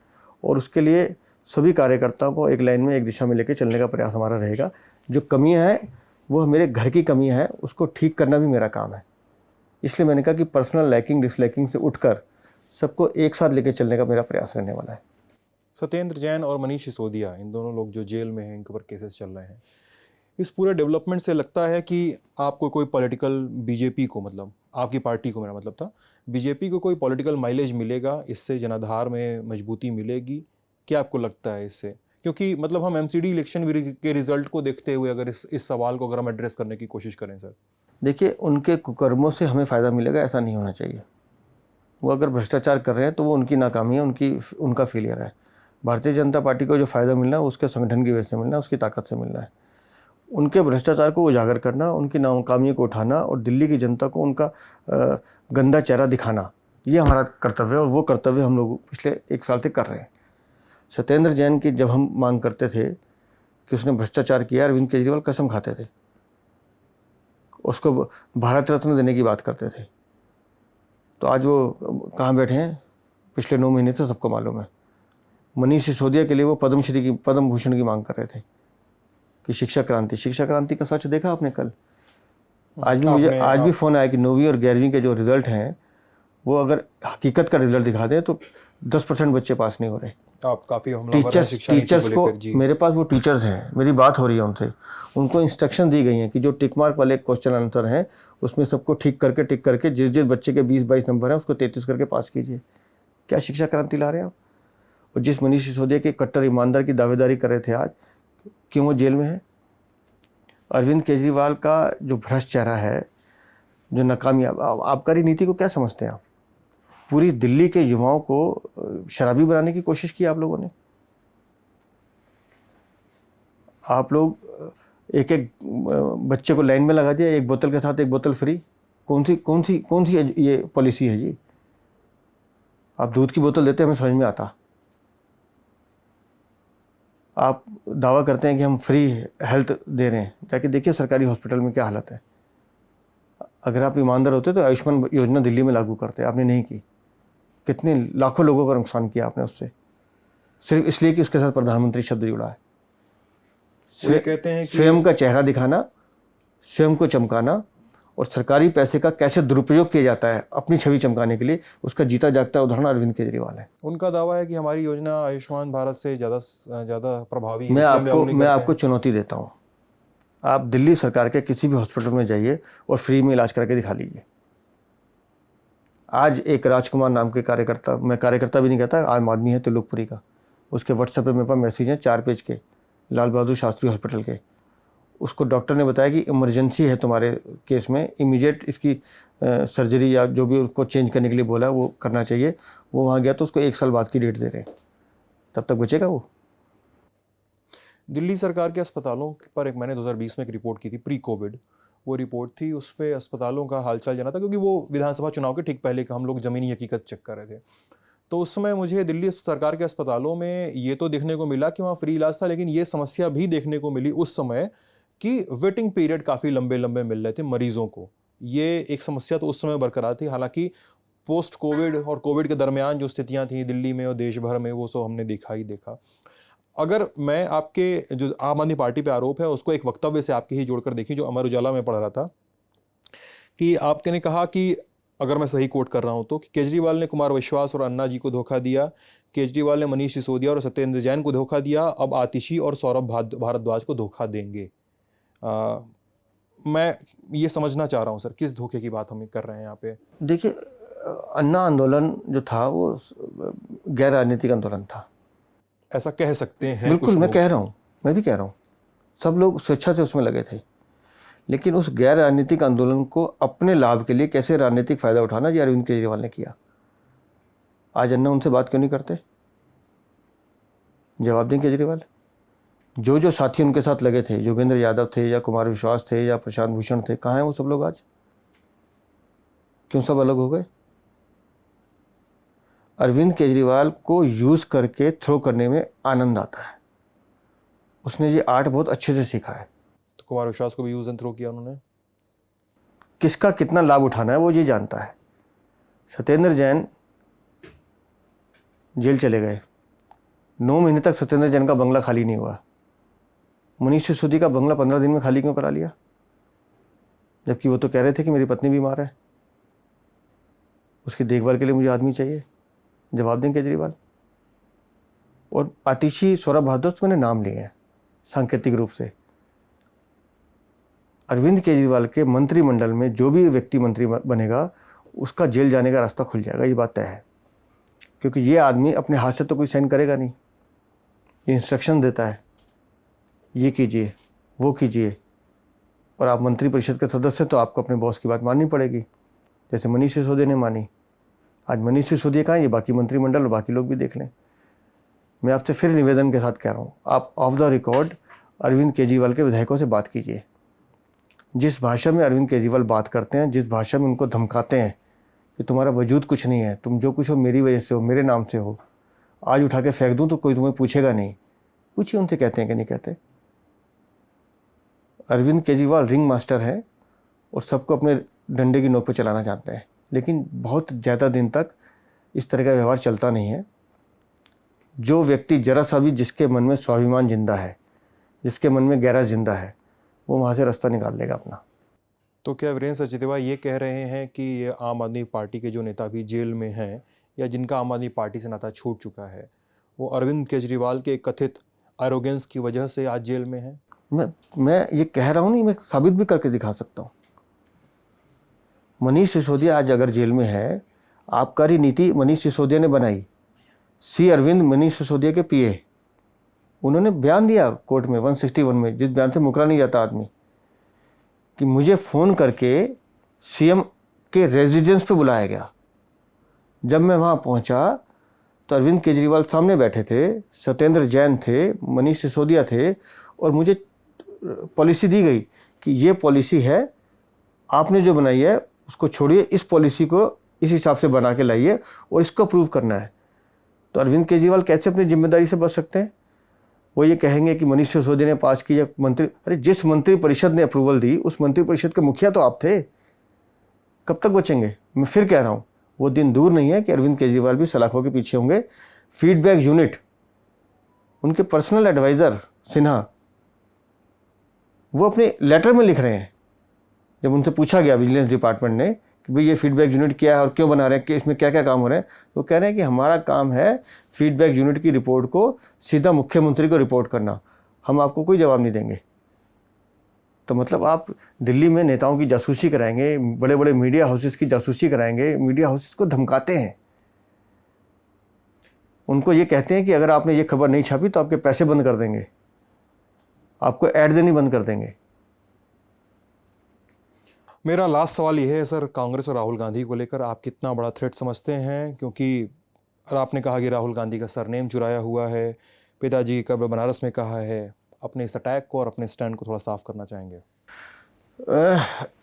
और उसके लिए सभी कार्यकर्ताओं को एक लाइन में एक दिशा में लेकर चलने का प्रयास हमारा रहेगा। जो कमियां हैं वो मेरे घर की कमियां हैं, उसको ठीक करना भी मेरा काम है। इसलिए मैंने कहा कि पर्सनल लाइकिंग डिसलाइकिंग से उठकर सबको एक साथ लेकर चलने का मेरा प्रयास रहने वाला है। सत्येंद्र जैन और मनीष सिसोदिया, इन दोनों लोग जो जेल में हैं, इनके ऊपर केसेस चल रहे हैं। इस पूरे डेवलपमेंट से लगता है कि आपको कोई पॉलिटिकल बीजेपी को, मतलब आपकी पार्टी को मेरा मतलब था, बीजेपी को कोई पॉलिटिकल माइलेज मिलेगा इससे, जनाधार में मजबूती मिलेगी? क्या आपको लगता है इससे? क्योंकि मतलब हम एमसीडी इलेक्शन के रिजल्ट को देखते हुए अगर इस सवाल को अगर हम एड्रेस करने की कोशिश करें सर। देखिए, उनके कुकर्मों से हमें फ़ायदा मिलेगा ऐसा नहीं होना चाहिए। वो अगर भ्रष्टाचार कर रहे हैं तो वो उनकी नाकामी है, उनका फेलियर है। भारतीय जनता पार्टी को जो फ़ायदा मिलना है उसके संगठन की वजह से मिलना है, उसकी ताकत से मिलना है। उनके भ्रष्टाचार को उजागर करना, उनकी नाकामियों को उठाना और दिल्ली की जनता को उनका गंदा चेहरा दिखाना, ये हमारा कर्तव्य है, और वो कर्तव्य हम लोग पिछले 1 साल से कर रहे हैं। सत्येंद्र जैन की जब हम मांग करते थे कि उसने भ्रष्टाचार किया, अरविंद केजरीवाल कसम खाते थे, उसको भारत रत्न देने की बात करते थे। तो आज वो कहाँ बैठे हैं? पिछले 9 महीने से सबको मालूम है। मनीष सिसोदिया के लिए वो पद्म भूषण की मांग कर रहे थे कि शिक्षा क्रांति का सच देखा आपने कल? आज भी फ़ोन आया कि 9वीं और 11वीं के जो रिज़ल्ट हैं वो अगर हकीकत का रिज़ल्ट दिखा दें तो 10% बच्चे पास नहीं हो रहे। आप काफ़ी हमला कर रहे हैं शिक्षा नीति टीचर्स को, लेकर। जी, मेरे पास वो टीचर्स हैं, मेरी बात हो रही है उनसे, उनको इंस्ट्रक्शन दी गई हैं कि जो टिक मार्क वाले क्वेश्चन आंसर हैं उसमें सबको टिक करके जिस जिस बच्चे के 20-22 नंबर हैं उसको 33 करके पास कीजिए। क्या शिक्षा क्रांति ला रहे हैं आप? और जिस मनीष सिसोदिया के कट्टर ईमानदार की दावेदारी कर रहे थे आज, क्यों वो जेल में है? अरविंद केजरीवाल का जो भ्रष्ट चेहरा है, जो नाकामी, आबकारी नीति को क्या समझते हैं आप? पूरी दिल्ली के युवाओं को शराबी बनाने की कोशिश की आप लोगों ने। आप लोग एक एक बच्चे को लाइन में लगा दिया, एक बोतल के साथ एक बोतल फ्री। कौन सी ये पॉलिसी है जी? आप दूध की बोतल देते हैं, हमें समझ में आता। आप दावा करते हैं कि हम फ्री हेल्थ दे रहे हैं, जाके देखिए सरकारी हॉस्पिटल में क्या हालत है। अगर आप ईमानदार होते तो आयुष्मान योजना दिल्ली में लागू करते, आपने नहीं की। कितने लाखों लोगों का नुकसान किया आपने उससे, सिर्फ इसलिए कि उसके साथ प्रधानमंत्री शब्द जुड़ा है। वो कहते हैं कि स्वयं का चेहरा दिखाना, स्वयं को चमकाना और सरकारी पैसे का कैसे दुरुपयोग किया जाता है अपनी छवि चमकाने के लिए, उसका जीता जागता उदाहरण अरविंद केजरीवाल है। उनका दावा है कि हमारी योजना आयुष्मान भारत से ज़्यादा प्रभावी है, मैं इसलिए हम लागू नहीं मैं करते आपको चुनौती देता हूँ, आप दिल्ली सरकार के किसी भी हॉस्पिटल में जाइए और फ्री में इलाज करके दिखा लीजिए। आज एक राजकुमार नाम के कार्यकर्ता, मैं कार्यकर्ता भी नहीं कहता, आम आदमी है त्रिलोकपुरी का, उसके व्हाट्सएप पे मेरे पास मैसेज हैं 4 पेज के, लाल बहादुर शास्त्री हॉस्पिटल के। उसको डॉक्टर ने बताया कि इमरजेंसी है तुम्हारे केस में, इमीडिएट इसकी सर्जरी या जो भी उसको चेंज करने के लिए बोला वो करना चाहिए। वो वहाँ गया तो उसको 1 साल बाद की डेट दे रहे हैं, तब तक बचेगा वो? दिल्ली सरकार के अस्पतालों पर मैंने 2020 में एक रिपोर्ट की थी, प्री कोविड वो रिपोर्ट थी। उस पर अस्पतालों का हालचाल जाना था, क्योंकि वो विधानसभा चुनाव के ठीक पहले का हम लोग ज़मीनी हकीकत चेक कर रहे थे। तो उस समय मुझे दिल्ली सरकार के अस्पतालों में ये तो देखने को मिला कि वहाँ फ्री इलाज था, लेकिन ये समस्या भी देखने को मिली उस समय कि वेटिंग पीरियड काफ़ी लंबे लंबे मिल रहे थे मरीजों को। ये एक समस्या तो उस समय बरकरार थी। हालांकि पोस्ट कोविड और कोविड के दरमियान जो स्थितियां थी दिल्ली में और देश भर में, वो सब हमने देखा ही देखा। अगर मैं आपके जो आम आदमी पार्टी पे आरोप है उसको एक वक्तव्य से आपके ही जोड़कर देखी, जो अमर उजाला में पढ़ रहा था, कि आपने कहा कि, अगर मैं सही कोट कर रहा हूं तो, कि केजरीवाल ने कुमार विश्वास और अन्ना जी को धोखा दिया, केजरीवाल ने मनीष सिसोदिया और सत्येंद्र जैन को धोखा दिया, अब आतिशी और सौरभ भारद्वाज को धोखा देंगे। मैं ये समझना चाह रहा हूं सर, किस धोखे की बात हम कर रहे हैं यहाँ पे? देखिए, अन्ना आंदोलन जो था वो गैर राजनीतिक आंदोलन था, ऐसा कह सकते हैं बिल्कुल। कुछ मैं लोग। कह रहा हूँ, मैं भी कह रहा हूँ, सब लोग स्वेच्छा से उसमें लगे थे। लेकिन उस गैर राजनीतिक आंदोलन को अपने लाभ के लिए कैसे राजनीतिक फ़ायदा उठाना, ये अरविंद केजरीवाल ने किया। आज अन्ना उनसे बात क्यों नहीं करते? जवाब दें केजरीवाल। जो जो साथी उनके साथ लगे थे, योगेंद्र यादव थे या कुमार विश्वास थे या प्रशांत भूषण थे, कहाँ हैं वो सब लोग आज? क्यों सब अलग हो गए? अरविंद केजरीवाल को यूज़ करके थ्रो करने में आनंद आता है। उसने ये आर्ट बहुत अच्छे से सीखा है। तो कुमार विश्वास को भी यूज एंड थ्रो किया उन्होंने। किसका कितना लाभ उठाना है वो ये जानता है। सत्येंद्र जैन जेल चले गए, 9 महीने तक सत्येंद्र जैन का बंगला खाली नहीं हुआ। मनीष सिसोदिया का बंगला 15 दिन में खाली क्यों करा लिया, जबकि वो तो कह रहे थे कि मेरी पत्नी बीमार है, उसकी देखभाल के लिए मुझे आदमी चाहिए। जवाब दें केजरीवाल। और आतिशी, सौरभ भारद्वाज, मैंने नाम लिए हैं सांकेतिक रूप से। अरविंद केजरीवाल के मंत्रिमंडल में जो भी व्यक्ति मंत्री बनेगा उसका जेल जाने का रास्ता खुल जाएगा, ये बात तय है। क्योंकि ये आदमी अपने हाथ से तो कोई साइन करेगा नहीं, ये इंस्ट्रक्शन देता है, ये कीजिए वो कीजिए। और आप मंत्रिपरिषद के सदस्य तो आपको अपने बॉस की बात माननी पड़ेगी, जैसे मनीष सिसोदिया ने मानी। आज मनीष सिसोदिया कहाँ, ये बाकी मंत्रिमंडल और बाकी लोग भी देख लें। मैं आपसे फिर निवेदन के साथ कह रहा हूँ, आप off the record Arvind Kejriwal के विधायकों से बात कीजिए। जिस भाषा में अरविंद केजरीवाल बात करते हैं, जिस भाषा में उनको धमकाते हैं कि तुम्हारा वजूद कुछ नहीं है, तुम जो कुछ हो मेरी वजह से हो, मेरे नाम से हो, आज उठा के फेंक दूँ तो कोई तुम्हें पूछेगा नहीं। पूछिए उनसे कहते हैं कि नहीं कहते। अरविंद केजरीवाल रिंग मास्टर है और सबको अपने डंडे की नोक पर चलाना चाहते हैं, लेकिन बहुत ज़्यादा दिन तक इस तरह का व्यवहार चलता नहीं है। जो व्यक्ति जरा सा भी, जिसके मन में स्वाभिमान जिंदा है, जिसके मन में गैरज जिंदा है, वो वहाँ से रास्ता निकाल लेगा अपना। तो क्या वीरेंद्र सचदेवा ये कह रहे हैं कि ये आम आदमी पार्टी के जो नेता भी जेल में हैं या जिनका आम आदमी पार्टी से नाता छूट चुका है, वो अरविंद केजरीवाल के कथित एरोगेंस की वजह से आज जेल में हैं? मैं ये कह रहा हूँ नहीं, मैं साबित भी करके दिखा सकता हूँ। मनीष सिसोदिया आज अगर जेल में है, आबकारी नीति मनीष सिसोदिया ने बनाई। सी अरविंद मनीष सिसोदिया के पीए, उन्होंने बयान दिया कोर्ट में 161 में, जिस बयान से मुकरा नहीं जाता आदमी, कि मुझे फ़ोन करके सीएम के रेजिडेंस पे बुलाया गया। जब मैं वहाँ पहुँचा तो अरविंद केजरीवाल सामने बैठे थे, सत्येंद्र जैन थे, मनीष सिसोदिया थे, और मुझे पॉलिसी दी गई कि ये पॉलिसी है, आपने जो बनाई है उसको छोड़िए, इस पॉलिसी को इस हिसाब से बना के लाइए और इसको अप्रूव करना है। तो अरविंद केजरीवाल कैसे अपनी जिम्मेदारी से बच सकते हैं? वो ये कहेंगे कि मनीष सिसोदिया ने पास किया मंत्री, अरे जिस मंत्री परिषद ने अप्रूवल दी उस मंत्री परिषद के मुखिया तो आप थे, कब तक बचेंगे? मैं फिर कह रहा हूँ, वो दिन दूर नहीं है कि अरविंद केजरीवाल भी सलाखों के पीछे होंगे। फीडबैक यूनिट, उनके पर्सनल एडवाइज़र सिन्हा, वो अपने लेटर में लिख रहे हैं, जब उनसे पूछा गया विजिलेंस डिपार्टमेंट ने कि भाई ये फीडबैक यूनिट क्या है और क्यों बना रहे हैं, कि इसमें क्या क्या काम हो रहे हैं, तो कह रहे हैं कि हमारा काम है फीडबैक यूनिट की रिपोर्ट को सीधा मुख्यमंत्री को रिपोर्ट करना, हम आपको कोई जवाब नहीं देंगे। तो मतलब आप दिल्ली में नेताओं की जासूसी कराएंगे, बड़े बड़े मीडिया हाउसेस की जासूसी कराएंगे, मीडिया हाउसेस को धमकाते हैं, उनको ये कहते हैं कि अगर आपने ये खबर नहीं छापी तो आपके पैसे बंद कर देंगे, आपको ऐड देनी बंद कर देंगे। मेरा लास्ट सवाल ये है सर, कांग्रेस और राहुल गांधी को लेकर आप कितना बड़ा थ्रेट समझते हैं? क्योंकि और आपने कहा कि राहुल गांधी का सरनेम चुराया हुआ है, पिताजी की कब्र बनारस में कहा है, अपने इस अटैक को और अपने स्टैंड को थोड़ा साफ करना चाहेंगे?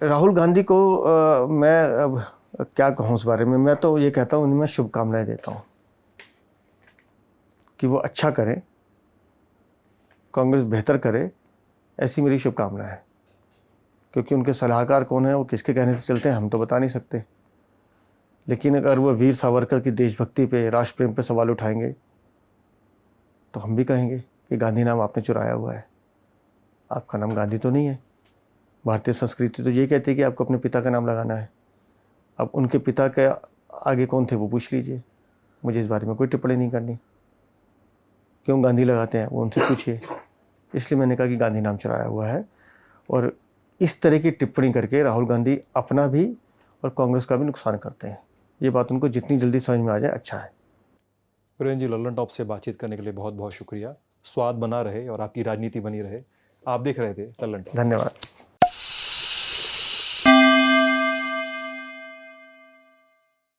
राहुल गांधी को मैं अब क्या कहूँ उस बारे में, मैं तो ये कहता हूँ, उन्हें मैं शुभकामनाएं देता हूँ कि वो अच्छा करें, कांग्रेस बेहतर करे, ऐसी मेरी शुभकामना है। क्योंकि उनके सलाहकार कौन है, वो किसके कहने से चलते हैं हम तो बता नहीं सकते, लेकिन अगर वो वीर सावरकर की देशभक्ति पे, राष्ट्र प्रेम पे सवाल उठाएंगे तो हम भी कहेंगे कि गांधी नाम आपने चुराया हुआ है, आपका नाम गांधी तो नहीं है। भारतीय संस्कृति तो ये कहती है कि आपको अपने पिता का नाम लगाना है। अब उनके पिता के आगे कौन थे वो पूछ लीजिए, मुझे इस बारे में कोई टिप्पणी नहीं करनी। क्यों गांधी लगाते हैं वो उनसे पूछिए। इसलिए मैंने कहा कि गांधी नाम चुराया हुआ है, और इस तरह की टिप्पणी करके राहुल गांधी अपना भी और कांग्रेस का भी नुकसान करते हैं। ये बात उनको जितनी जल्दी समझ में आ जाए अच्छा है। वीरेंद्र जी, लल्लन टॉप से बातचीत करने के लिए बहुत बहुत शुक्रिया। स्वाद बना रहे और आपकी राजनीति बनी रहे। आप देख रहे थे लल्लन टॉप। धन्यवाद।